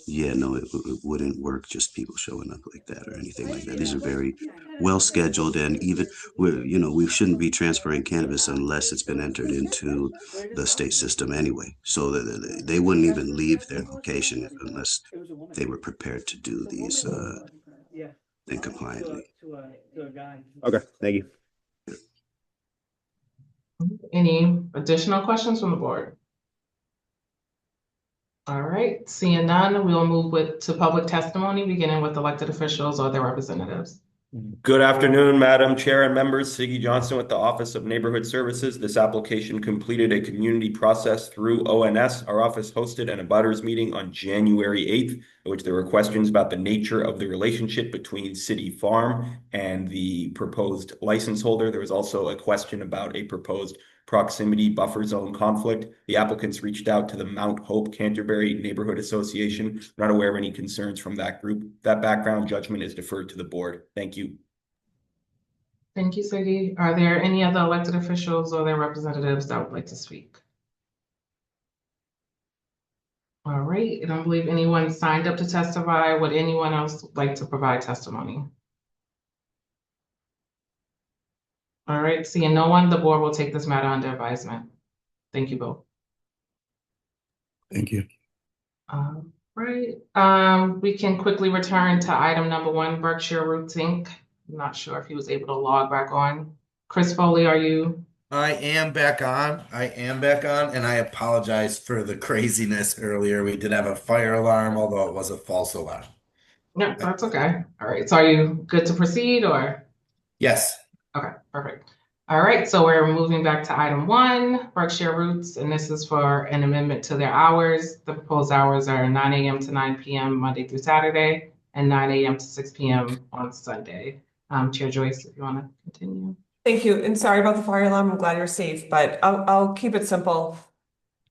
Yeah, no, it wouldn't work, just people showing up like that or anything like that. These are very well scheduled, and even we shouldn't be transferring cannabis unless it's been entered into the state system anyway. So they wouldn't even leave their location unless they were prepared to do these and compliantly. Okay, thank you. Any additional questions from the board? All right, seeing none, we will move to public testimony, beginning with elected officials or their representatives. Good afternoon, Madam Chair and members. Siggy Johnson with the Office of Neighborhood Services. This application completed a community process through ONS. Our office hosted an abutters meeting on January 8th, in which there were questions about the nature of the relationship between City Farm and the proposed license holder. There was also a question about a proposed proximity buffer zone conflict. The applicants reached out to the Mount Hope Canterbury Neighborhood Association. Not aware of any concerns from that group. That background judgment is deferred to the board. Thank you. Thank you, Siggy. Are there any other elected officials or their representatives that would like to speak? All right, I don't believe anyone signed up to testify. Would anyone else like to provide testimony? All right, seeing no one, the board will take this matter under advisement. Thank you both. Thank you. Right, we can quickly return to item number 1, Berkshire Roots Inc. I'm not sure if he was able to log back on. Chris Foley, are you? I am back on. And I apologize for the craziness earlier. We did have a fire alarm, although it was a false alarm. No, that's okay. All right, so are you good to proceed or? Yes. Okay, perfect. All right, so we're moving back to item 1, Berkshire Roots, and this is for an amendment to their hours. The proposed hours are 9 a.m. to 9 p.m. Monday through Saturday, and 9 a.m. to 6 p.m. on Sunday. Chair Joyce, if you want to continue. Thank you, and sorry about the fire alarm. I'm glad you're safe, but I'll keep it simple.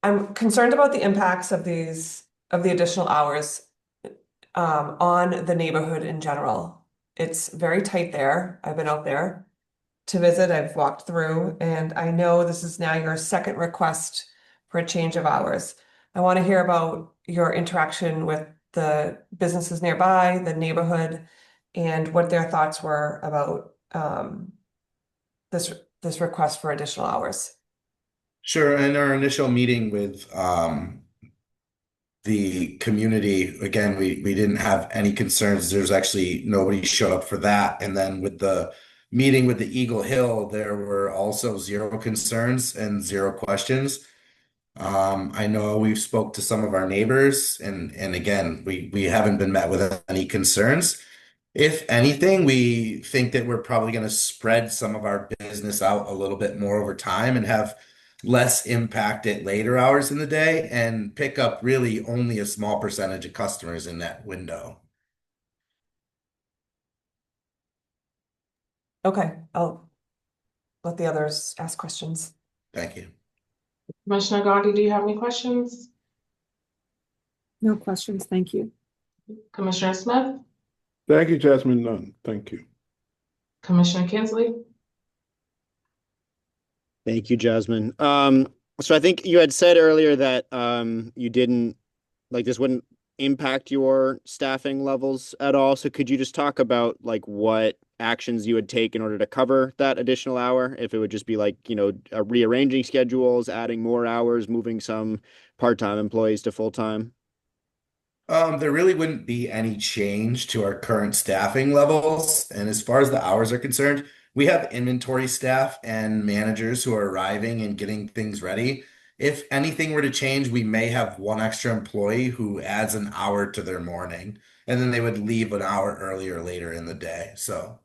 I'm concerned about the impacts of the additional hours on the neighborhood in general. It's very tight there. I've been out there to visit. I've walked through, and I know this is now your second request for a change of hours. I want to hear about your interaction with the businesses nearby, the neighborhood, and what their thoughts were about this request for additional hours. Sure. In our initial meeting with the community, again, we didn't have any concerns. There's actually nobody showed up for that. And then with the meeting with the Eagle Hill, there were also 0 concerns and 0 questions. I know we've spoke to some of our neighbors, and again, we haven't been met with any concerns. If anything, we think that we're probably going to spread some of our business out a little bit more over time and have less impact at later hours in the day and pick up really only a small percentage of customers in that window. Okay, I'll let the others ask questions. Thank you. Commissioner Gotti, do you have any questions? No questions, thank you. Commissioner Smith? Thank you, Jasmine. None. Thank you. Commissioner Kinsley? Thank you, Jasmine. So I think you had said earlier that you didn't like this wouldn't impact your staffing levels at all. So could you just talk about like what actions you would take in order to cover that additional hour? If it would just be like, rearranging schedules, adding more hours, moving some part-time employees to full-time? There really wouldn't be any change to our current staffing levels. And as far as the hours are concerned, we have inventory staff and managers who are arriving and getting things ready. If anything were to change, we may have one extra employee who adds an hour to their morning, and then they would leave an hour earlier later in the day. So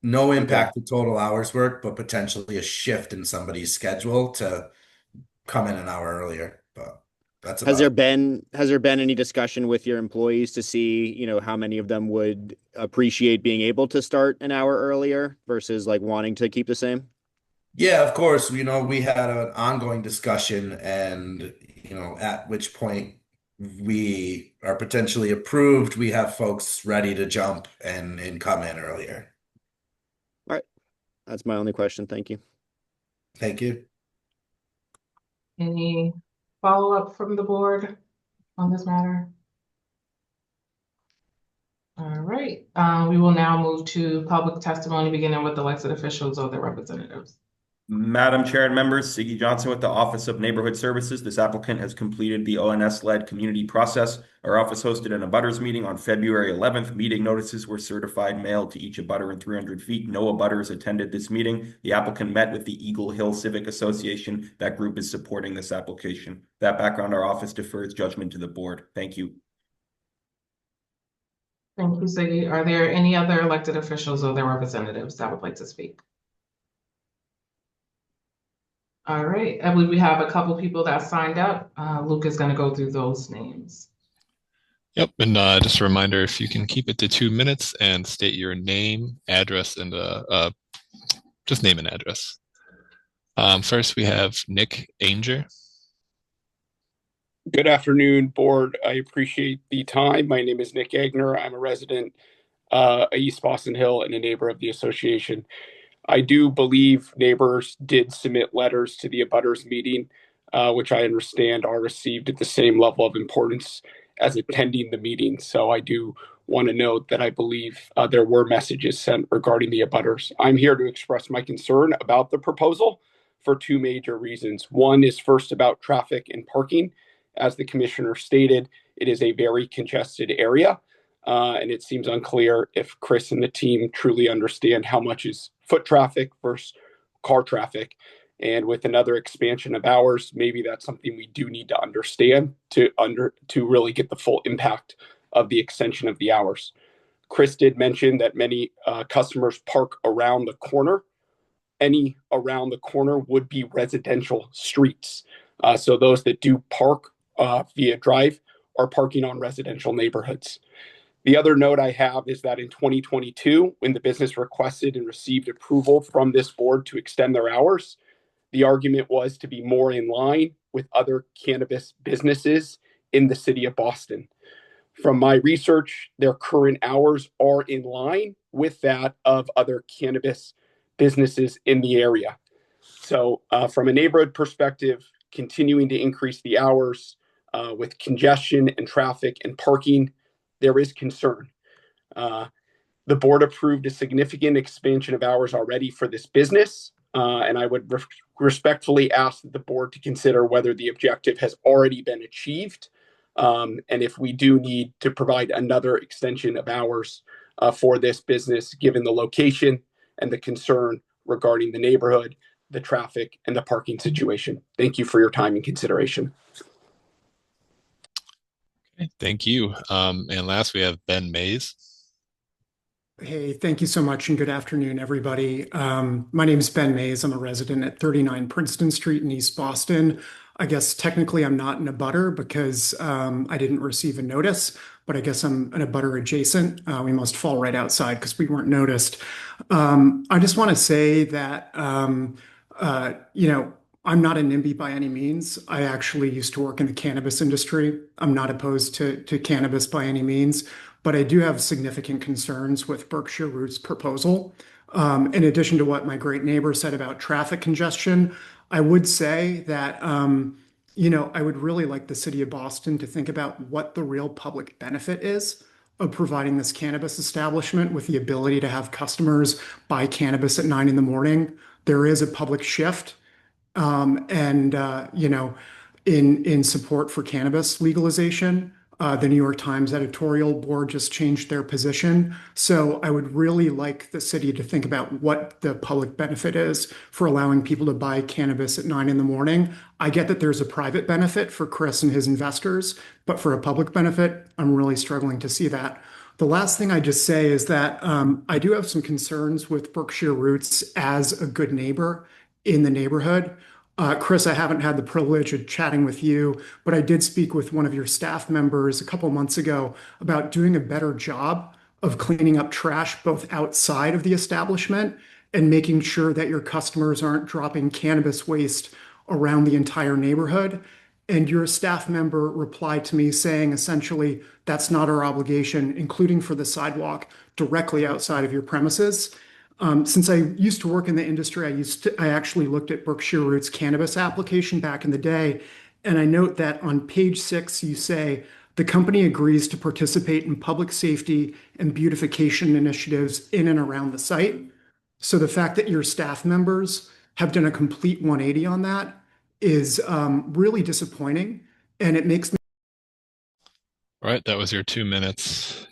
no impact to total hours worked, but potentially a shift in somebody's schedule to come in an hour earlier. But that's Has about there been any discussion with your employees to see, how many of them would appreciate being able to start an hour earlier versus like wanting to keep the same? Yeah, of course. We had an ongoing discussion, and at which point we are potentially approved, we have folks ready to jump and come in earlier. All right. That's my only question. Thank you. Thank you. Any follow-up from the board on this matter? All right, we will now move to public testimony, beginning with elected officials or their representatives. Madam Chair and members, Siggy Johnson with the Office of Neighborhood Services. This applicant has completed the ONS-led community process. Our office hosted an abutters meeting on February 11th. Meeting notices were certified mailed to each abutter in 300 feet. No abutters attended this meeting. The applicant met with the Eagle Hill Civic Association. That group is supporting this application. That background, our office defers judgment to the board. Thank you. Thank you, Siggy. Are there any other elected officials or their representatives that would like to speak? All right, I believe we have a couple people that signed up. Luke is going to go through those names. Yep, and just a reminder, if you can keep it to 2 minutes and state your name, address, and just name and address. First, we have Nick Anger. Good afternoon, board. I appreciate the time. My name is Nick Agner. I'm a resident of East Boston Hill and a neighbor of the association. I do believe neighbors did submit letters to the abutters meeting, which I understand are received at the same level of importance as attending the meeting. So I do want to note that I believe there were messages sent regarding the abutters. I'm here to express my concern about the proposal for two major reasons. One is first about traffic and parking. As the commissioner stated, it is a very congested area, and it seems unclear if Chris and the team truly understand how much is foot traffic versus car traffic. And with another expansion of hours, maybe that's something we do need to understand to really get the full impact of the extension of the hours. Chris did mention that many customers park around the corner. Any around the corner would be residential streets. So those that do park via drive are parking on residential neighborhoods. The other note I have is that in 2022, when the business requested and received approval from this board to extend their hours, the argument was to be more in line with other cannabis businesses in the city of Boston. From my research, their current hours are in line with that of other cannabis businesses in the area. So from a neighborhood perspective, continuing to increase the hours with congestion and traffic and parking, there is concern. The board approved a significant expansion of hours already for this business, and I would respectfully ask the board to consider whether the objective has already been achieved, and if we do need to provide another extension of hours for this business, given the location and the concern regarding the neighborhood, the traffic, and the parking situation. Thank you for your time and consideration. Okay, thank you. And last, we have Ben Mays. Hey, thank you so much, and good afternoon, everybody. My name is Ben Mays. I'm a resident at 39 Princeton Street in East Boston. I guess technically I'm not an abutter because I didn't receive a notice, but I guess I'm an abutter adjacent. We must fall right outside because we weren't noticed. I just want to say that, I'm not a NIMBY by any means. I actually used to work in the cannabis industry. I'm not opposed to cannabis by any means, but I do have significant concerns with Berkshire Root's proposal. In addition to what my great neighbor said about traffic congestion, I would say that, I would really like the city of Boston to think about what the real public benefit is of providing this cannabis establishment with the ability to have customers buy cannabis at 9 in the morning. There is a public shift in support for cannabis legalization. The New York Times editorial board just changed their position. So I would really like the city to think about what the public benefit is for allowing people to buy cannabis at 9 in the morning. I get that there's a private benefit for Chris and his investors, but for a public benefit, I'm really struggling to see that. The last thing I just say is that I do have some concerns with Berkshire Roots as a good neighbor in the neighborhood. Chris, I haven't had the privilege of chatting with you, but I did speak with one of your staff members a couple months ago about doing a better job of cleaning up trash both outside of the establishment and making sure that your customers aren't dropping cannabis waste around the entire neighborhood. And your staff member replied to me saying, essentially, that's not our obligation, including for the sidewalk directly outside of your premises. Since I used to work in the industry, I actually looked at Berkshire Roots cannabis application back in the day, and I note that on page 6 you say The company agrees to participate in public safety and beautification initiatives in and around the site. So the fact that your staff members have done a complete 180 on that is really disappointing, and it makes me. All right, that was your 2 minutes.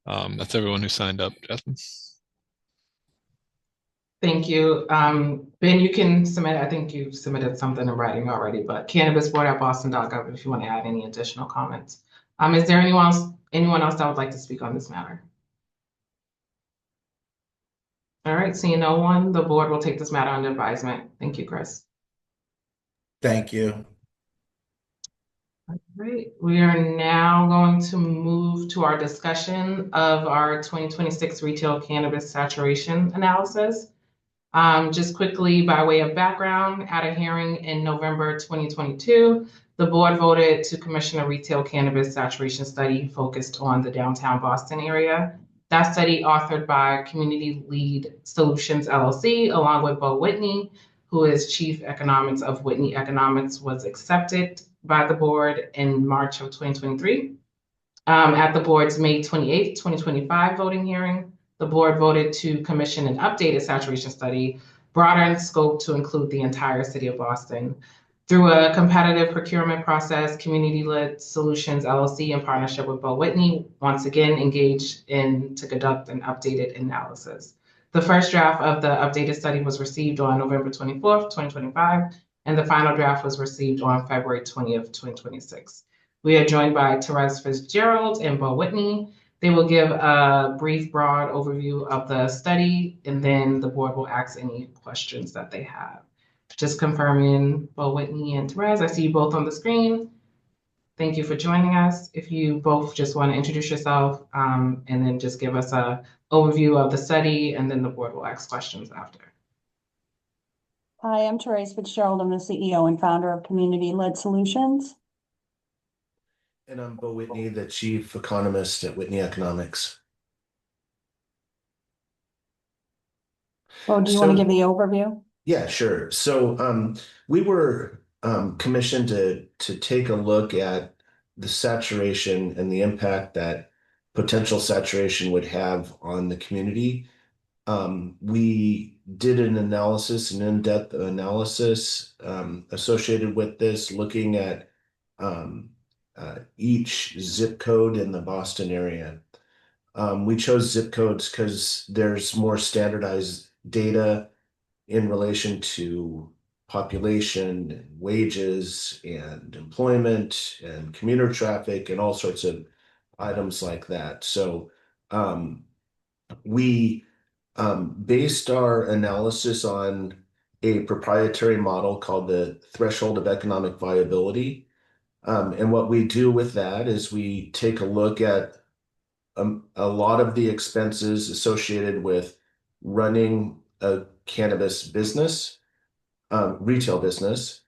That's everyone who signed up, Jasmine. Thank you. Ben, you can submit, I think you submitted something in writing already, but cannabisboard@boston.gov if you want to add any additional comments. Is there anyone else that would like to speak on this matter? All right, seeing no one, the board will take this matter under advisement. Thank you, Chris. Thank you. Great. We are now going to move to our discussion of our 2026 retail cannabis saturation analysis. Just quickly, by way of background, at a hearing in November 2022, the board voted to commission a retail cannabis saturation study focused on the downtown Boston area. That study, authored by Community Lead Solutions LLC, along with Bo Whitney, who is Chief Economics of Whitney Economics, was accepted by the board in March of 2023. At the board's May 28th, 2025 voting hearing, the board voted to commission an updated saturation study, broader in scope to include the entire city of Boston. Through a competitive procurement process, Community Led Solutions LLC, in partnership with Bo Whitney, once again engaged to conduct an updated analysis. The first draft of the updated study was received on November 24th, 2025, and the final draft was received on February 20th, 2026. We are joined by Therese Fitzgerald and Bo Whitney. They will give a brief, broad overview of the study, and then the board will ask any questions that they have. Just confirming, Bo Whitney and Therese, I see you both on the screen. Thank you for joining us. If you both just want to introduce yourself and then just give us an overview of the study, and then the board will ask questions after. Hi, I'm Therese Fitzgerald. I'm the CEO and founder of Community Led Solutions. And I'm Bo Whitney, the Chief Economist at Whitney Economics. Well, do you want to give the overview? Yeah, sure. So we were commissioned to take a look at the saturation and the impact that potential saturation would have on the community. We did an analysis, an in-depth analysis associated with this, looking at each zip code in the Boston area. We chose zip codes because there's more standardized data in relation to population and wages and employment and commuter traffic and all sorts of items like that. So we based our analysis on a proprietary model called the threshold of economic viability. And what we do with that is we take a look at a lot of the expenses associated with running a cannabis business, retail business,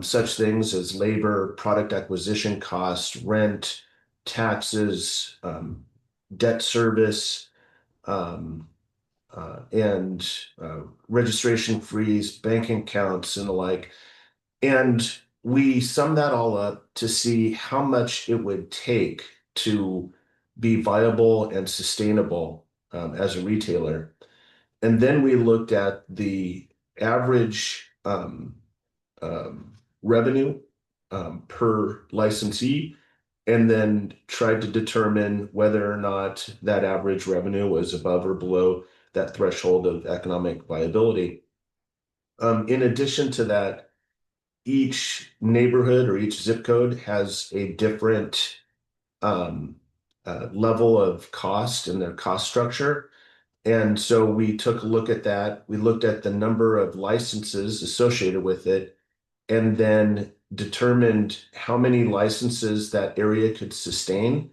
such things as labor, product acquisition costs, rent, taxes, debt service, and registration fees, banking accounts, and the like. And we sum that all up to see how much it would take to be viable and sustainable as a retailer. And then we looked at the average revenue per licensee, and then tried to determine whether or not that average revenue was above or below that threshold of economic viability. In addition to that, each neighborhood or each zip code has a different level of cost in their cost structure. And so we took a look at that. We looked at the number of licenses associated with it, and then determined how many licenses that area could sustain,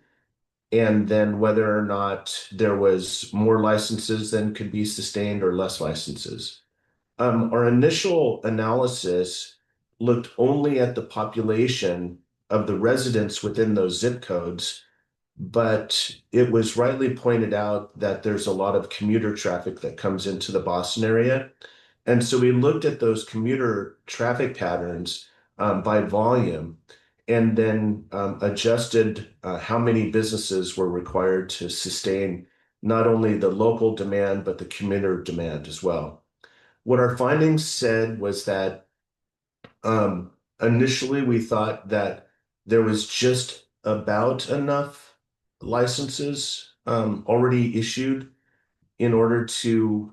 and then whether or not there was more licenses than could be sustained or less licenses. Our initial analysis looked only at the population of the residents within those zip codes, but it was rightly pointed out that there's a lot of commuter traffic that comes into the Boston area. And so we looked at those commuter traffic patterns by volume and then adjusted how many businesses were required to sustain not only the local demand, but the commuter demand as well. What our findings said was that initially we thought that there was just about enough licenses already issued in order to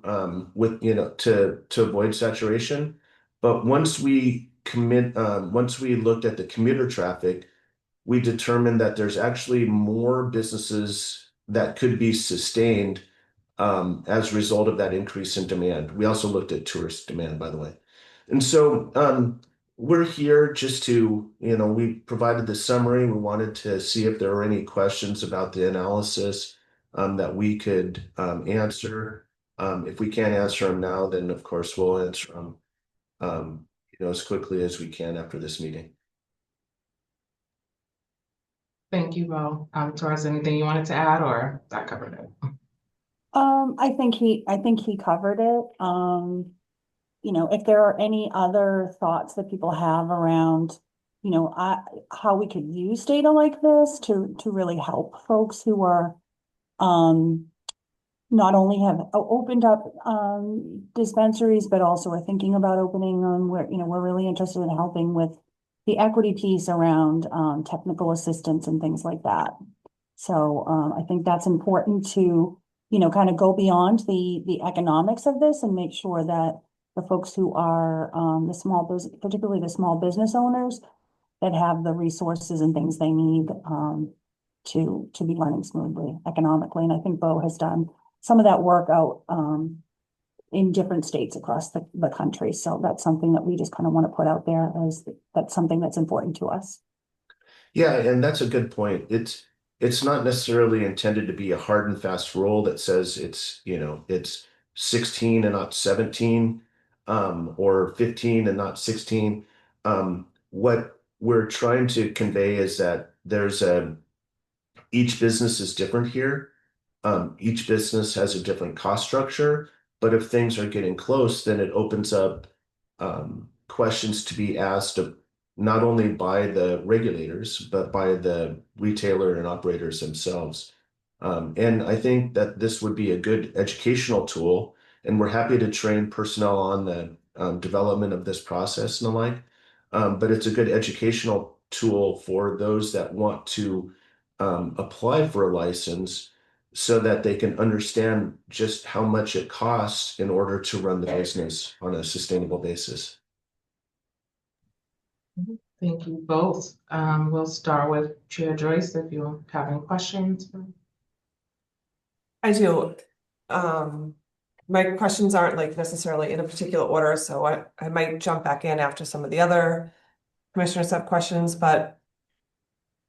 to avoid saturation. But once we looked at the commuter traffic, we determined that there's actually more businesses that could be sustained as a result of that increase in demand. We also looked at tourist demand, by the way. And so we're here just to, we provided the summary. We wanted to see if there were any questions about the analysis that we could answer. If we can't answer them now, then of course we'll answer them as quickly as we can after this meeting. Thank you, Bo. Torres, anything you wanted to add, or that covered it? I think he covered it. If there are any other thoughts that people have around, how we could use data like this to really help folks who are, not only have opened up dispensaries, but also are thinking about opening them. We're really interested in helping with the equity piece around technical assistance and things like that. So I think that's important to, kind of go beyond the economics of this and make sure that the folks who are particularly the small business owners, that have the resources and things they need to be running smoothly economically. And I think Bo has done some of that work out in different states across the country. So that's something that we just kind of want to put out there as that's something that's important to us. Yeah, and that's a good point. It's not necessarily intended to be a hard and fast rule that says it's 16 and not 17, or 15 and not 16. What we're trying to convey is that each business is different here. Each business has a different cost structure, but if things are getting close, then it opens up questions to be asked of not only by the regulators, but by the retailer and operators themselves. And I think that this would be a good educational tool, and we're happy to train personnel on the development of this process and the like. But it's a good educational tool for those that want to apply for a license so that they can understand just how much it costs in order to run the business on a sustainable basis. Thank you both. We'll start with Chair Joyce if you have any questions. I do. My questions aren't like necessarily in a particular order, so I might jump back in after some of the other commissioners have questions, but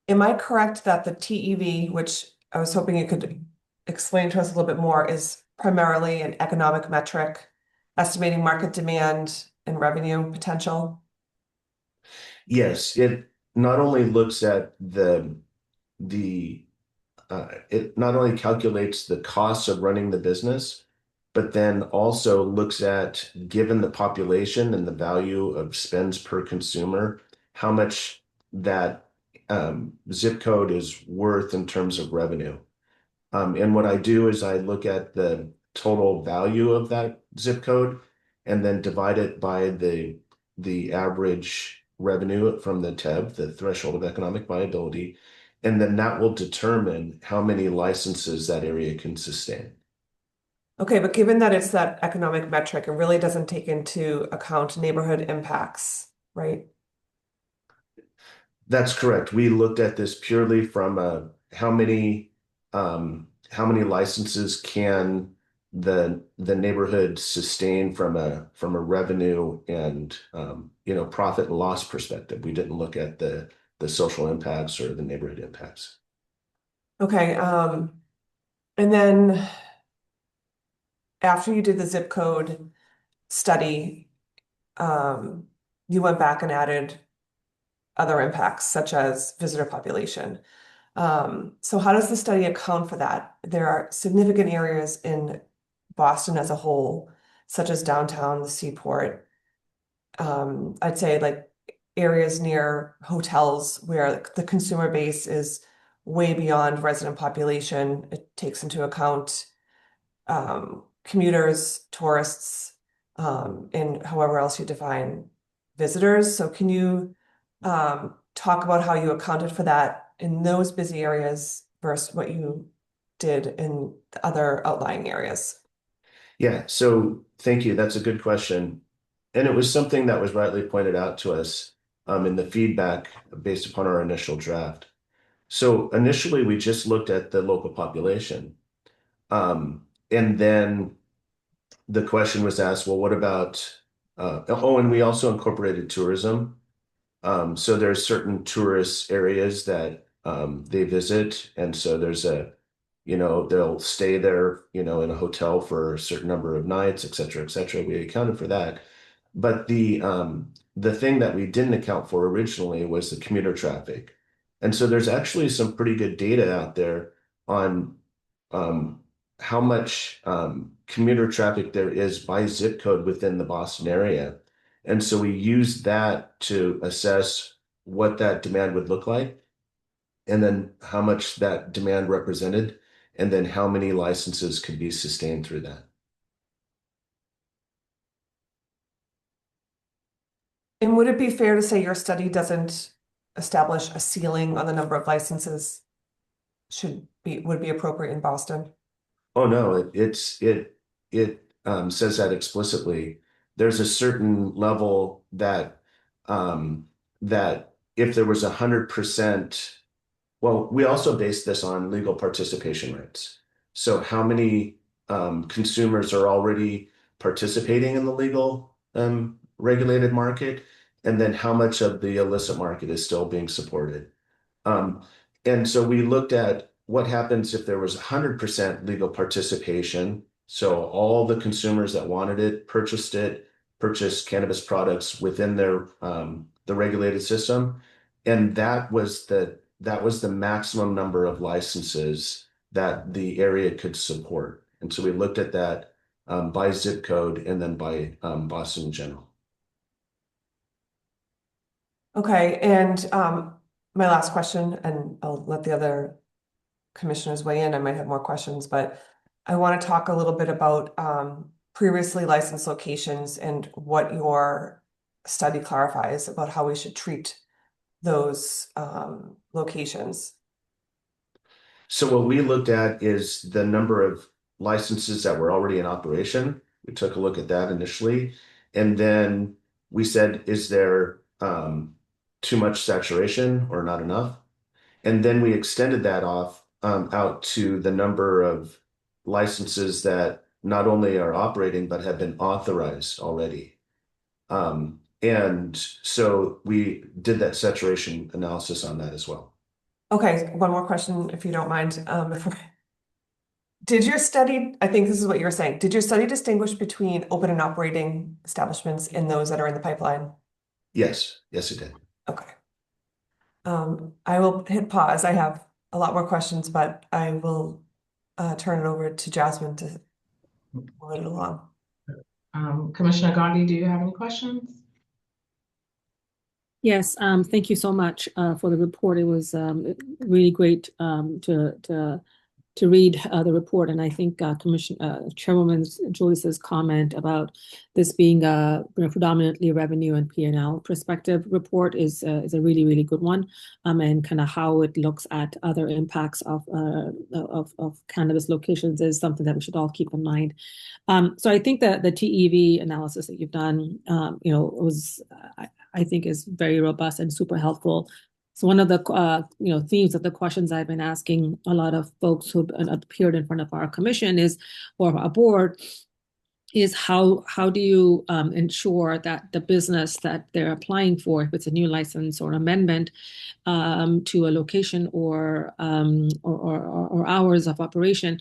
am I correct that the TEV, which I was hoping you could explain to us a little bit more, is primarily an economic metric, estimating market demand and revenue potential? Yes, it not only looks at it not only calculates the costs of running the business, but then also looks at, given the population and the value of spends per consumer, how much that zip code is worth in terms of revenue. And what I do is I look at the total value of that zip code and then divide it by the average revenue from the TEV, the threshold of economic viability, and then that will determine how many licenses that area can sustain. Okay, but given that it's that economic metric, it really doesn't take into account neighborhood impacts, right? That's correct. We looked at this purely from how many licenses can the neighborhood sustain from a revenue and profit and loss perspective. We didn't look at the social impacts or the neighborhood impacts. Okay, and then after you did the zip code study, you went back and added other impacts such as visitor population. So how does the study account for that? There are significant areas in Boston as a whole, such as downtown, the Seaport. I'd say like areas near hotels where the consumer base is way beyond resident population. It takes into account commuters, tourists, and however else you define visitors. So can you talk about how you accounted for that in those busy areas versus what you did in the other outlying areas? Yeah, so thank you. That's a good question. And it was something that was rightly pointed out to us in the feedback based upon our initial draft. So initially, we just looked at the local population. And then the question was asked, well, what about, and we also incorporated tourism. So there's certain tourist areas that they visit. And so they'll stay there, in a hotel for a certain number of nights, et cetera, et cetera. We accounted for that. But the thing that we didn't account for originally was the commuter traffic. And so there's actually some pretty good data out there on how much commuter traffic there is by zip code within the Boston area. And so we used that to assess what that demand would look like, and then how much that demand represented, and then how many licenses could be sustained through that. And would it be fair to say your study doesn't establish a ceiling on the number of licenses would be appropriate in Boston? Oh no, it says that explicitly. There's a certain level that that if there was 100%, well, we also base this on legal participation rates. So how many consumers are already participating in the legal regulated market, and then how much of the illicit market is still being supported. And so we looked at what happens if there was 100% legal participation. So all the consumers that wanted it, purchased cannabis products within the regulated system. And that was the maximum number of licenses that the area could support. And so we looked at that by zip code and then by Boston in general. Okay, and my last question, and I'll let the other commissioners weigh in. I might have more questions, but I want to talk a little bit about previously licensed locations and what your study clarifies about how we should treat those locations. So what we looked at is the number of licenses that were already in operation. We took a look at that initially, and then we said, is there too much saturation or not enough? And then we extended that out to the number of licenses that not only are operating but have been authorized already. And so we did that saturation analysis on that as well. Okay, one more question, if you don't mind. Did your study, I think this is what you were saying, did your study distinguish between open and operating establishments and those that are in the pipeline? Yes, it did. Okay. I will hit pause. I have a lot more questions, but I will turn it over to Jasmine to move it along. Commissioner Gandhi, do you have any questions? Yes, thank you so much for the report. It was really great to read the report, and I think Chairwoman Joyce's comment about this being a predominantly revenue and P&L perspective report is a really good one, and kind of how it looks at other impacts of cannabis locations is something that we should all keep in mind. So I think that the TEV analysis that you've done, was I think is very robust and super helpful. So one of the themes of the questions I've been asking a lot of folks who've appeared in front of our commission or our board is how do you ensure that the business that they're applying for, if it's a new license or amendment to a location or hours of operation,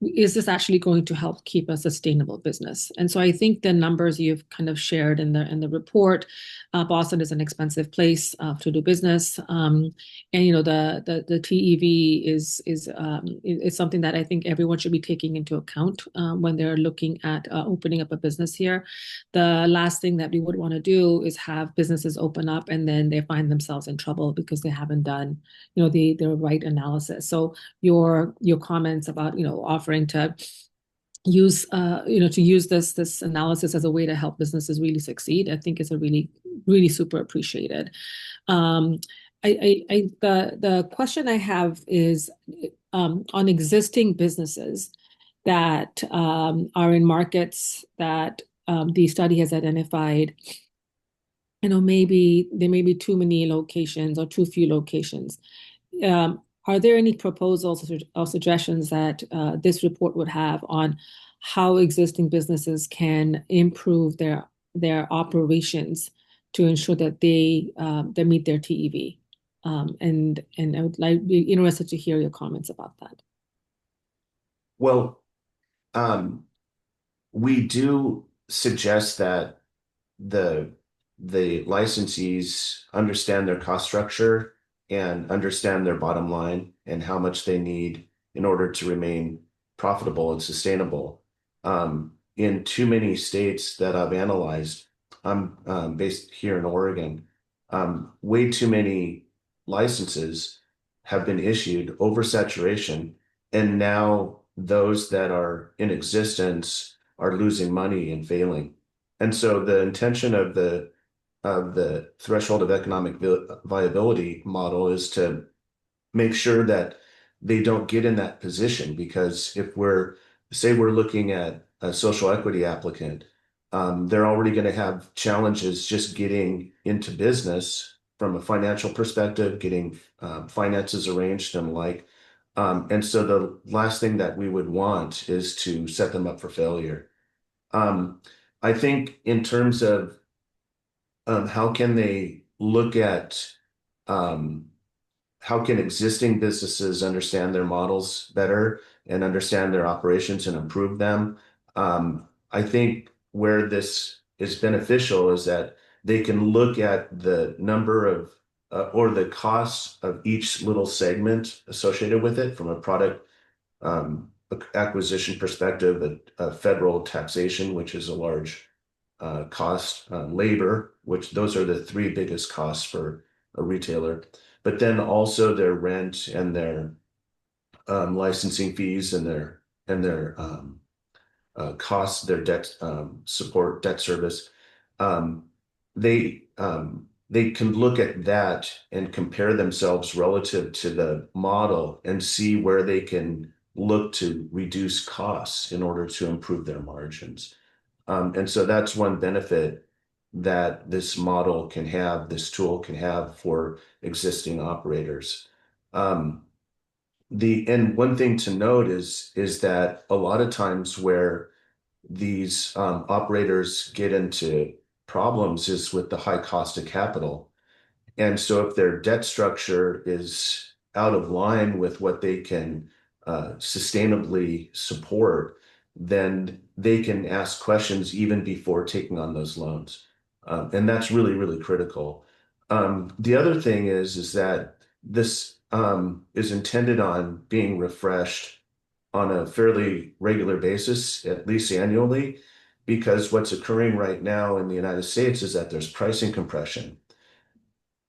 is this actually going to help keep a sustainable business? And so I think the numbers you've kind of shared in the report, Boston is an expensive place to do business, and the TEV is something that I think everyone should be taking into account when they're looking at opening up a business here. The last thing that we would want to do is have businesses open up and then they find themselves in trouble because they haven't done the right analysis. So your comments about offering to use this analysis as a way to help businesses really succeed, I think is a really super appreciated. The question I have is on existing businesses that are in markets that the study has identified. Maybe there may be too many locations or too few locations. Are there any proposals or suggestions that this report would have on how existing businesses can improve their operations to ensure that they meet their TEV? And I would be interested to hear your comments about that. Well, we do suggest that the licensees understand their cost structure and understand their bottom line and how much they need in order to remain profitable and sustainable. In too many states that I've analyzed, I'm based here in Oregon, way too many licenses have been issued, oversaturation, and now those that are in existence are losing money and failing. And so the intention of the threshold of economic viability model is to make sure that they don't get in that position, because if we're looking at a social equity applicant, they're already going to have challenges just getting into business from a financial perspective, getting finances arranged and like. And so the last thing that we would want is to set them up for failure. I think in terms of how can they look at how can existing businesses understand their models better and understand their operations and improve them? I think where this is beneficial is that they can look at the number of or the costs of each little segment associated with it from a product acquisition perspective, a federal taxation, which is a large cost, labor, which those are the three biggest costs for a retailer, but then also their rent and their licensing fees and their costs, their debt support, debt service. They can look at that and compare themselves relative to the model and see where they can look to reduce costs in order to improve their margins. And so that's one benefit that this model can have, this tool can have for existing operators. And one thing to note is that a lot of times where these operators get into problems is with the high cost of capital. And so if their debt structure is out of line with what they can sustainably support, then they can ask questions even before taking on those loans. And that's really, really critical. The other thing is that this is intended on being refreshed on a fairly regular basis, at least annually, because what's occurring right now in the United States is that there's pricing compression.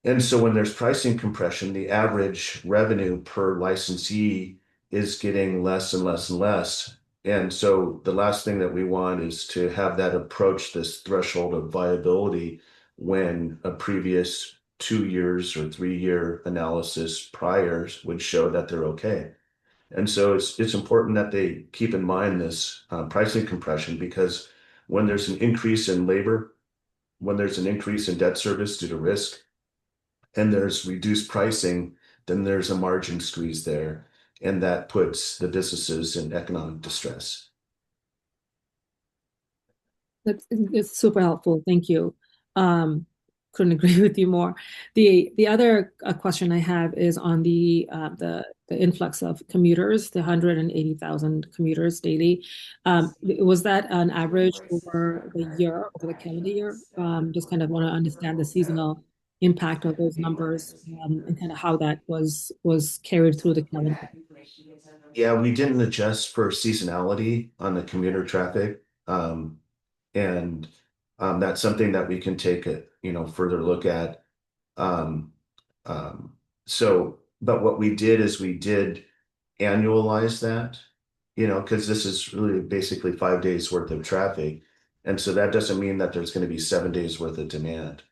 And so when there's pricing compression, the average revenue per licensee is getting less and less and less. And so the last thing that we want is to have that approach this threshold of viability when a previous 2 years or 3-year analysis prior would show that they're okay. And so it's important that they keep in mind this pricing compression, because when there's an increase in labor, when there's an increase in debt service due to risk, and there's reduced pricing, then there's a margin squeeze there, and that puts the businesses in economic distress. It's super helpful. Thank you. Couldn't agree with you more. The other question I have is on the influx of commuters, the 180,000 commuters daily. Was that an average over the year, over the calendar year? Just kind of want to understand the seasonal impact of those numbers, and kind of how that was carried through the calendar. Yeah, we didn't adjust for seasonality on the commuter traffic. And that's something that we can take a further look at. Um, but what we did is we did annualize that, because this is really basically 5 days worth of traffic. And so that doesn't mean that there's going to be 7 days worth of demand.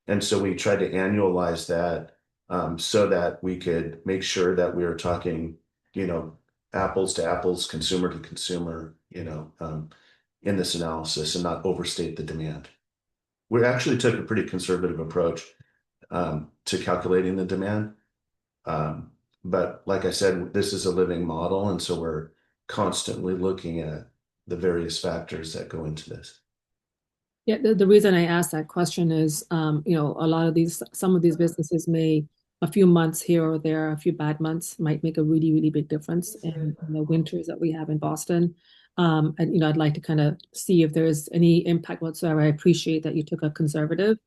And so we tried to annualize that so that we could make sure that we were talking, apples to apples, consumer to consumer, in this analysis and not overstate the demand. We actually took a pretty conservative approach to calculating the demand. But like I said, this is a living model, and so we're constantly looking at the various factors that go into this. Yeah, the reason I asked that question is, some of these businesses a few months here or there, a few bad months might make a really, really big difference in the winters that we have in Boston. And, I'd like to kind of see if there's any impact whatsoever. I appreciate that you took a conservative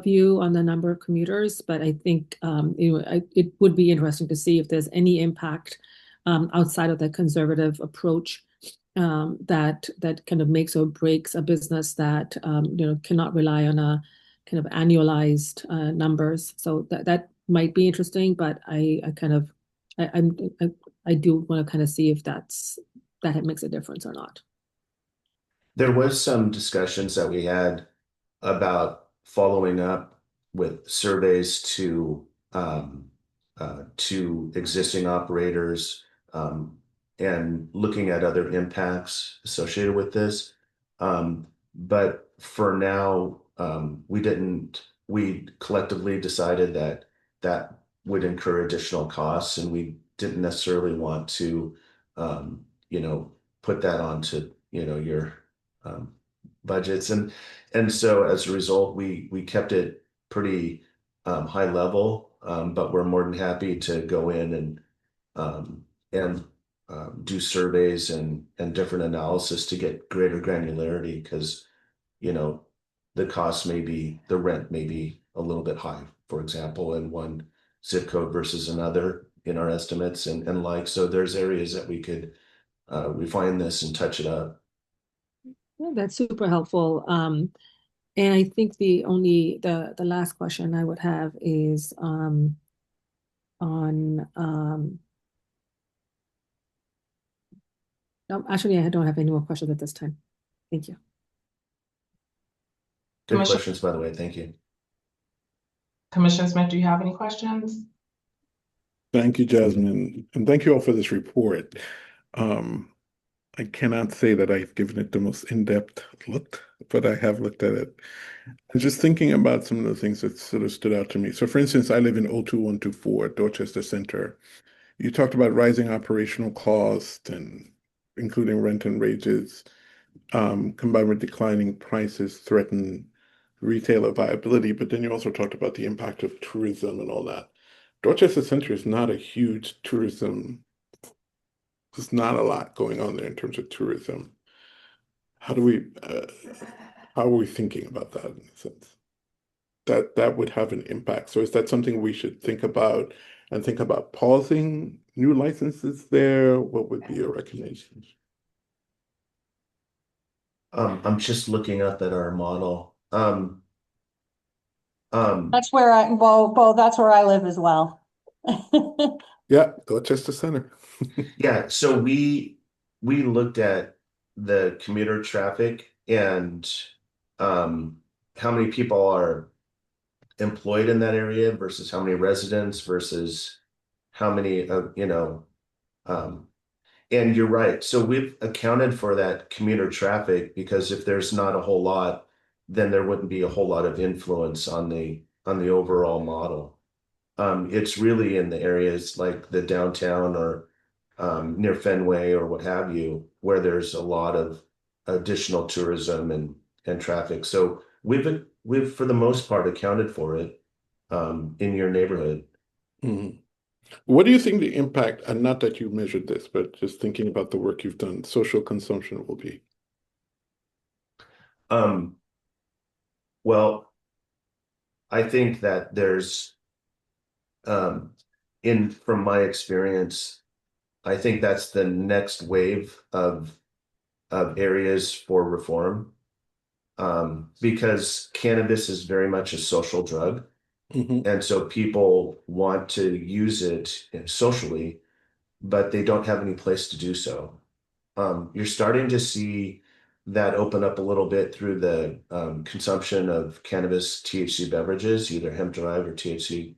view on the number of commuters, but I think, it would be interesting to see if there's any impact outside of that conservative approach that kind of makes or breaks a business that cannot rely on a kind of annualized numbers. So that might be interesting, but I do want to kind of see if that makes a difference or not. There was some discussions that we had about following up with surveys to existing operators, and looking at other impacts associated with this. But for now, we collectively decided that would incur additional costs, and we didn't necessarily want to, put that onto, your budgets. And so as a result, we kept it pretty high level, but we're more than happy to go in and do surveys and different analysis to get greater granularity, because the rent may be a little bit high, for example, in one zip code versus another in our estimates, and so there's areas that we could refine this and touch it up. Yeah, that's super helpful. And I think the last question I would have is on no, actually I don't have any more questions at this time. Thank you. Good questions, by the way. Thank you. Commissioner Smith, do you have any questions? Thank you, Jasmine, and thank you all for this report. I cannot say that I've given it the most in-depth look, but I have looked at it. And just thinking about some of the things that sort of stood out to me. So for instance, I live in 02124, Dorchester Center. You talked about rising operational costs and including rent and wages, combined with declining prices threaten retailer viability. But then you also talked about the impact of tourism and all that. Dorchester Center is not a huge tourism. There's not a lot going on there in terms of tourism. How are we thinking about that in a sense? That would have an impact. So is that something we should think about and think about pausing new licenses there? What would be your recommendations? I'm just looking up at our model. That's where that's where I live as well. Yeah, Dorchester Center. Yeah, so we looked at the commuter traffic and how many people are employed in that area versus how many residents versus how many and you're right. So we've accounted for that commuter traffic, because if there's not a whole lot, then there wouldn't be a whole lot of influence on the overall model. It's really in the areas like the downtown or near Fenway or what have you, where there's a lot of additional tourism and traffic. So we've for the most part accounted for it in your neighborhood. Mhm. What do you think the impact, and not that you measured this, but just thinking about the work you've done, social consumption will be? Well, I think that there's, from my experience, I think that's the next wave of areas for reform. Because cannabis is very much a social drug. And so people want to use it socially, but they don't have any place to do so. You're starting to see that open up a little bit through the consumption of cannabis THC beverages, either hemp-derived or THC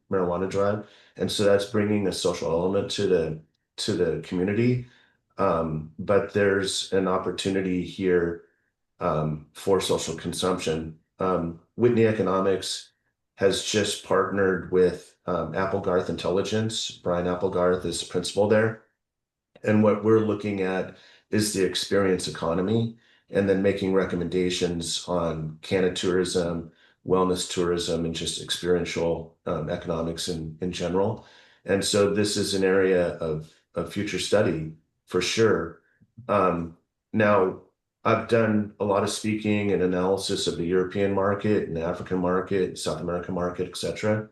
marijuana-derived. And so that's bringing a social element to the community. But there's an opportunity here for social consumption. Whitney Economics has just partnered with Applegarth Intelligence. Brian Applegarth is the principal there. And what we're looking at is the experience economy and then making recommendations on canna tourism, wellness tourism, and just experiential economics in general. And so this is an area of future study for sure. Now, I've done a lot of speaking and analysis of the European market and the African market, South American market, et cetera.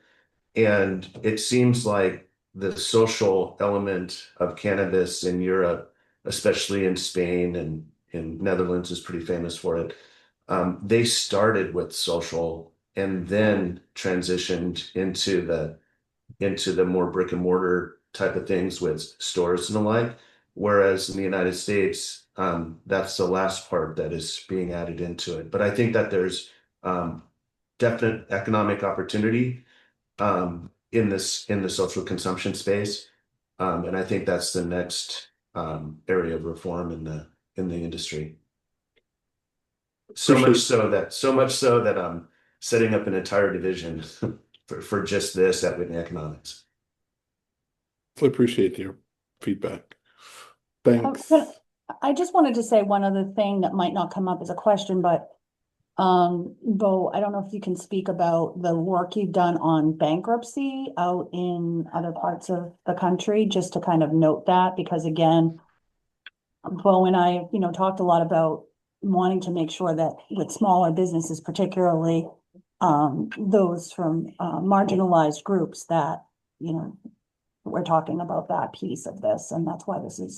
And it seems like the social element of cannabis in Europe, especially in Spain and in Netherlands, is pretty famous for it. They started with social and then transitioned into the more brick and mortar type of things with stores and the like. Whereas in the United States, that's the last part that is being added into it. But I think that there's definite economic opportunity in the social consumption space, and I think that's the next area of reform in the industry. So much so that I'm setting up an entire division for just this at Whitney Economics. I appreciate your feedback. Thanks. I just wanted to say one other thing that might not come up as a question, but Bo, I don't know if you can speak about the work you've done on bankruptcy out in other parts of the country, just to kind of note that, because again, Bo and I, talked a lot about wanting to make sure that with smaller businesses, particularly those from marginalized groups, that, we're talking about that piece of this. And that's why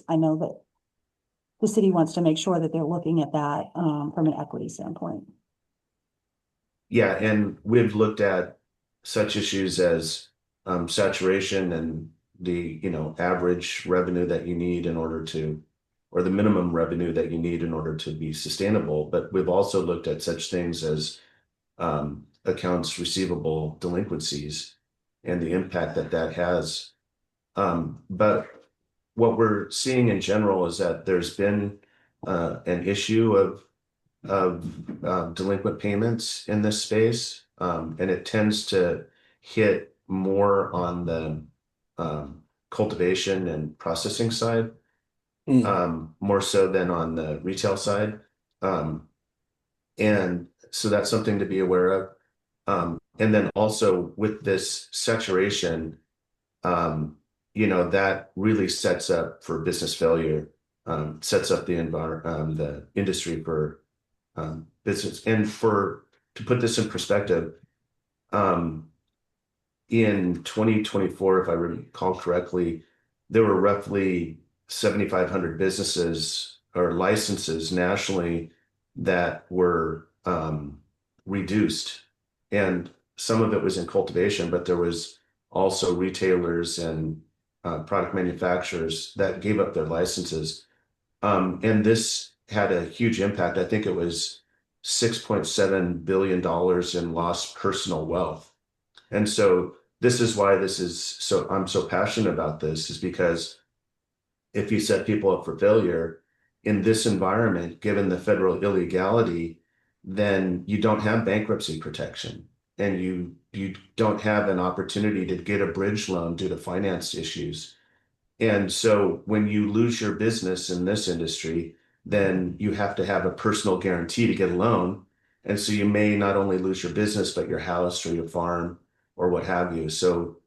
I know that the city wants to make sure that they're looking at that from an equity standpoint. Yeah, and we've looked at such issues as saturation and the average revenue that you need in order to, or the minimum revenue that you need in order to be sustainable. But we've also looked at such things as accounts receivable delinquencies and the impact that has. But what we're seeing in general is that there's been an issue of delinquent payments in this space, and it tends to hit more on the cultivation and processing side, more so than on the retail side. And so that's something to be aware of. And then also with this saturation, that really sets up for business failure, sets up the industry for business. And to put this in perspective, in 2024, if I recall correctly, there were roughly 7,500 businesses or licenses nationally that were reduced. And some of it was in cultivation, but there was also retailers and product manufacturers that gave up their licenses. And this had a huge impact. I think it was $6.7 billion in lost personal wealth. And so this is why I'm so passionate about this, is because if you set people up for failure in this environment, given the federal illegality, then you don't have bankruptcy protection and you don't have an opportunity to get a bridge loan due to finance issues. And so when you lose your business in this industry, then you have to have a personal guarantee to get a loan. And so you may not only lose your business, but your house or your farm or what have you. So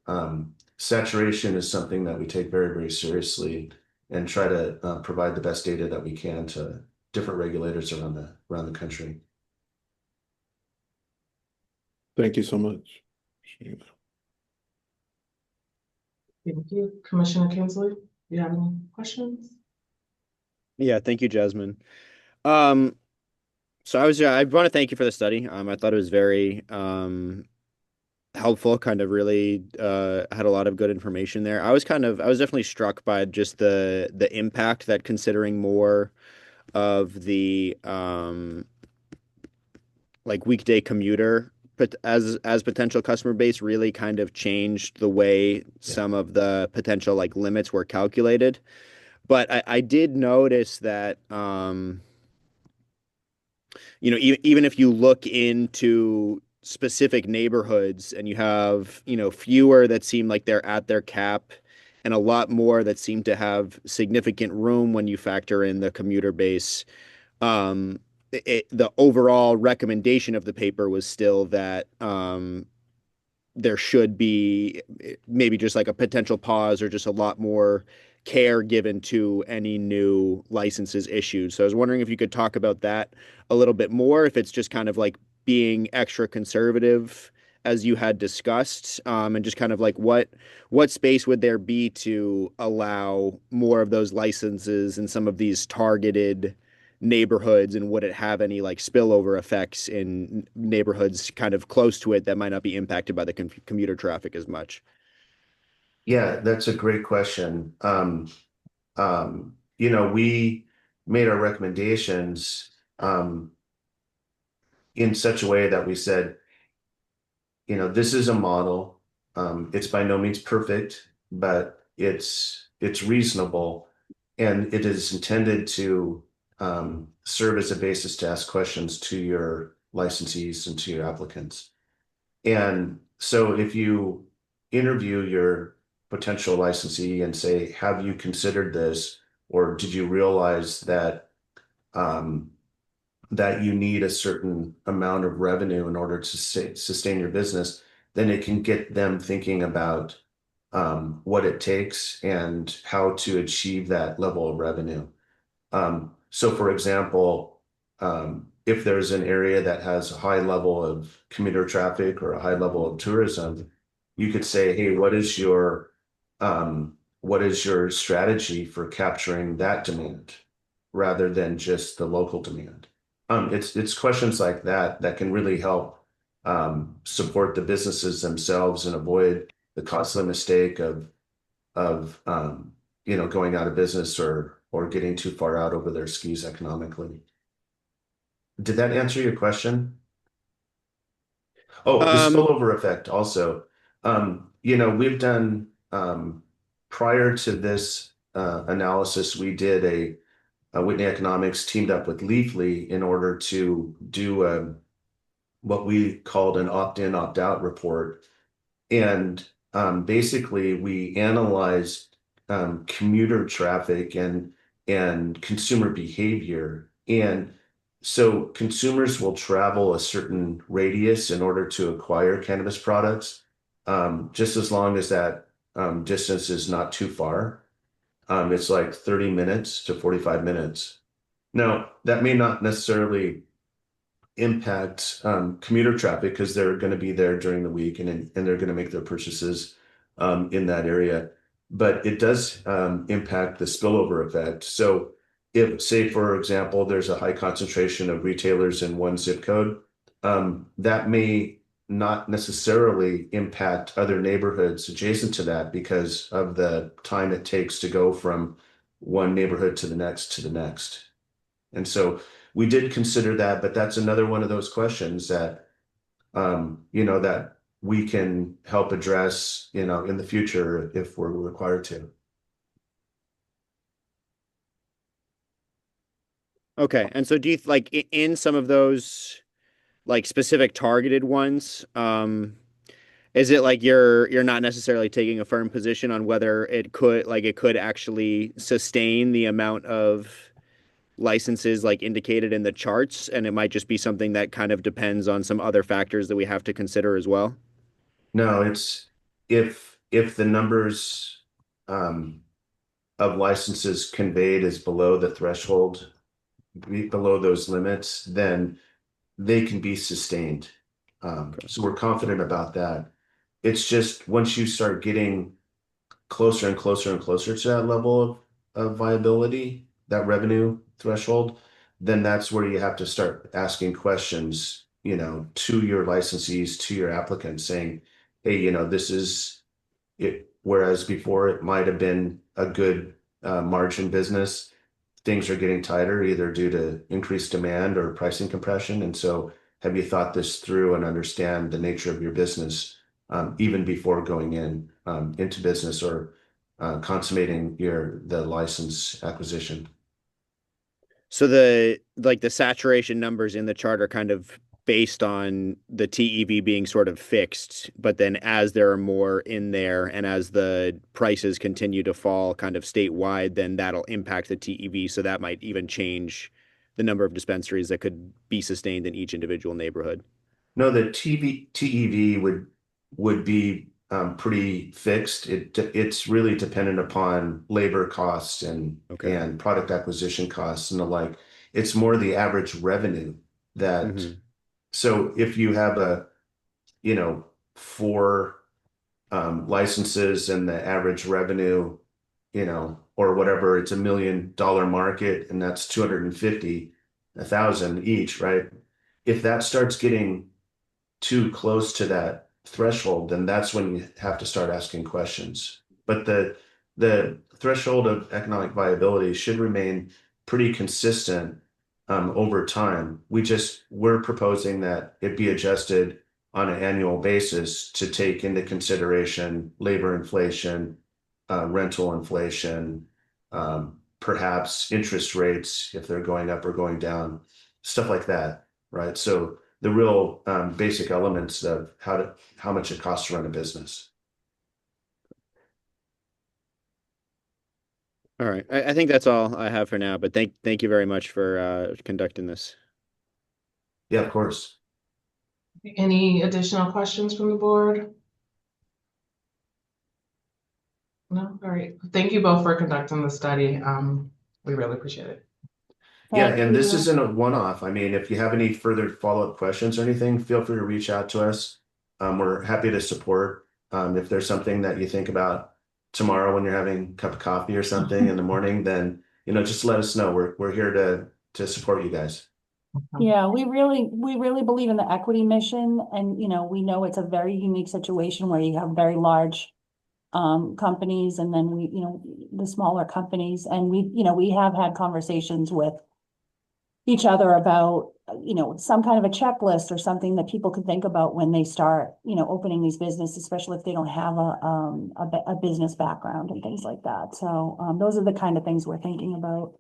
saturation is something that we take very, very seriously and try to provide the best data that we can to different regulators around the country. Thank you so much. Thank you. Commissioner Kinsley, do you have any questions? Yeah, thank you, Jasmine. So I want to thank you for the study. I thought it was very helpful, kind of really had a lot of good information there. I was definitely struck by just the impact that considering more of the like weekday commuter but as potential customer base really kind of changed the way some of the potential like limits were calculated. But I did notice that even if you look into specific neighborhoods and you have, fewer that seem like they're at their cap and a lot more that seem to have significant room when you factor in the commuter base, the overall recommendation of the paper was still that there should be maybe just like a potential pause or just a lot more care given to any new licenses issued. So I was wondering if you could talk about that a little bit more, if it's just kind of like being extra conservative as you had discussed, and just kind of like what space would there be to allow more of those licenses in some of these targeted neighborhoods, and would it have any like spillover effects in neighborhoods kind of close to it that might not be impacted by the commuter traffic as much? Yeah, that's a great question. We made our recommendations in such a way that we said, this is a model. It's by no means perfect, but it's reasonable, and it is intended to serve as a basis to ask questions to your licensees and to your applicants. And so if you interview your potential licensee and say, have you considered this? Or did you realize that that you need a certain amount of revenue in order to sustain your business, then it can get them thinking about what it takes and how to achieve that level of revenue. So for example, if there's an area that has a high level of commuter traffic or a high level of tourism, you could say, hey, what is your strategy for capturing that demand rather than just the local demand? It's questions like that that can really help support the businesses themselves and avoid the costly mistake of going out of business or getting too far out over their skis economically. Did that answer your question? Oh, the spillover effect also. We've done prior to this analysis, we did a Whitney Economics teamed up with Leafly in order to do what we called an opt-in, opt-out report. And basically, we analyzed commuter traffic and consumer behavior. And so consumers will travel a certain radius in order to acquire cannabis products, just as long as that distance is not too far. It's like 30 minutes to 45 minutes. Now, that may not necessarily impact commuter traffic because they're going to be there during the week and they're going to make their purchases in that area. But it does impact the spillover effect. So if, say, for example, there's a high concentration of retailers in one zip code, that may not necessarily impact other neighborhoods adjacent to that because of the time it takes to go from one neighborhood to the next to the next. And so we did consider that, but that's another one of those questions that, that we can help address, in the future if we're required to. Okay. And so do you like in some of those like specific targeted ones, is it like you're not necessarily taking a firm position on whether it could actually sustain the amount of licenses like indicated in the charts, and it might just be something that kind of depends on some other factors that we have to consider as well? No, it's if if the numbers of licenses conveyed is below the threshold, below those limits, then they can be sustained. So we're confident about that. It's just once you start getting closer and closer and closer to that level of viability, that revenue threshold, then that's where you have to start asking questions, to your licensees, to your applicants, saying, hey, this is it. Whereas before it might have been a good margin business, things are getting tighter either due to increased demand or pricing compression. And so have you thought this through and understand the nature of your business even before going into business or consummating the license acquisition? So the saturation numbers in the chart are kind of based on the TEV being sort of fixed, but then as there are more in there and as the prices continue to fall kind of statewide, then that'll impact the TEV. So that might even change the number of dispensaries that could be sustained in each individual neighborhood. No, the TEV would be pretty fixed. It's really dependent upon labor costs and product acquisition costs and the like. It's more the average revenue that. So if you have 4 licenses and the average revenue, or whatever, it's $1 million market and that's 250,000 each, right? If that starts getting too close to that threshold, then that's when you have to start asking questions. But the threshold of economic viability should remain pretty consistent over time. We're proposing that it be adjusted on an annual basis to take into consideration labor inflation, rental inflation, perhaps interest rates if they're going up or going down, stuff like that, right? So the real basic elements of how much it costs to run a business. All right. I think that's all I have for now, but thank you very much for conducting this. Yeah, of course. Any additional questions from the board? No? All right. Thank you both for conducting the study. We really appreciate it. Yeah, and this isn't a one-off. I mean, if you have any further follow-up questions or anything, feel free to reach out to us. We're happy to support. If there's something that you think about tomorrow when you're having a cup of coffee or something in the morning, then just let us know. We're here to support you guys. Yeah, we really believe in the equity mission, and we know it's a very unique situation where you have very large companies and then the smaller companies, and we have had conversations with each other about some kind of a checklist or something that people can think about when they start opening these businesses, especially if they don't have a business background and things like that. So those are the kind of things we're thinking about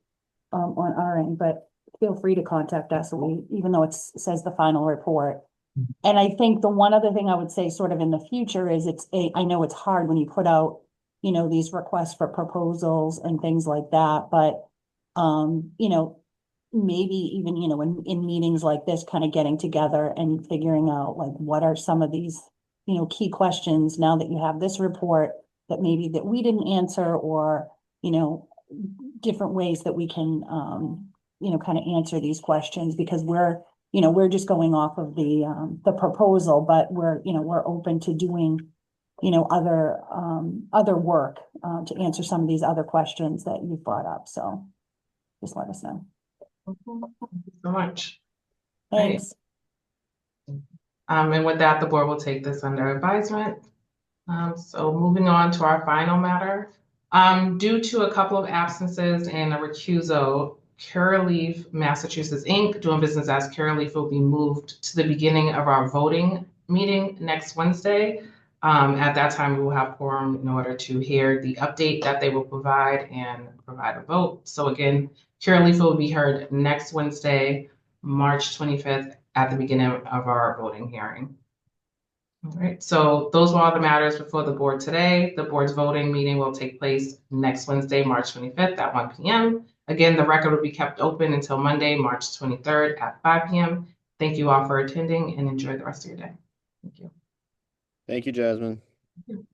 on our end, but feel free to contact us. Even though it says the final report. And I think the one other thing I would say sort of in the future is I know it's hard when you put out, these requests for proposals and things like that, but, maybe even, in meetings like this, kind of getting together and figuring out like, what are some of these, key questions now that you have this report that maybe that we didn't answer, or, different ways that we can, kind of answer these questions, because we're just going off of the proposal, but we're open to doing, other work to answer some of these other questions that you've brought up. So just let us know. Thank you so much. Thanks. And with that, the board will take this under advisement. So moving on to our final matter. Due to a couple of absences and a recusal, Curaleaf Massachusetts Inc., doing business as Curaleaf, will be moved to the beginning of our voting meeting next Wednesday. At that time, we will have quorum in order to hear the update that they will provide and provide a vote. So again, Curaleaf will be heard next Wednesday, March 25th, at the beginning of our voting hearing. All right, so those were all the matters before the board today. The board's voting meeting will take place next Wednesday, March 25th at 1 p.m. Again, the record will be kept open until Monday, March 23rd at 5 p.m. Thank you all for attending and enjoy the rest of your day. Thank you. Thank you, Jasmine. Thank you.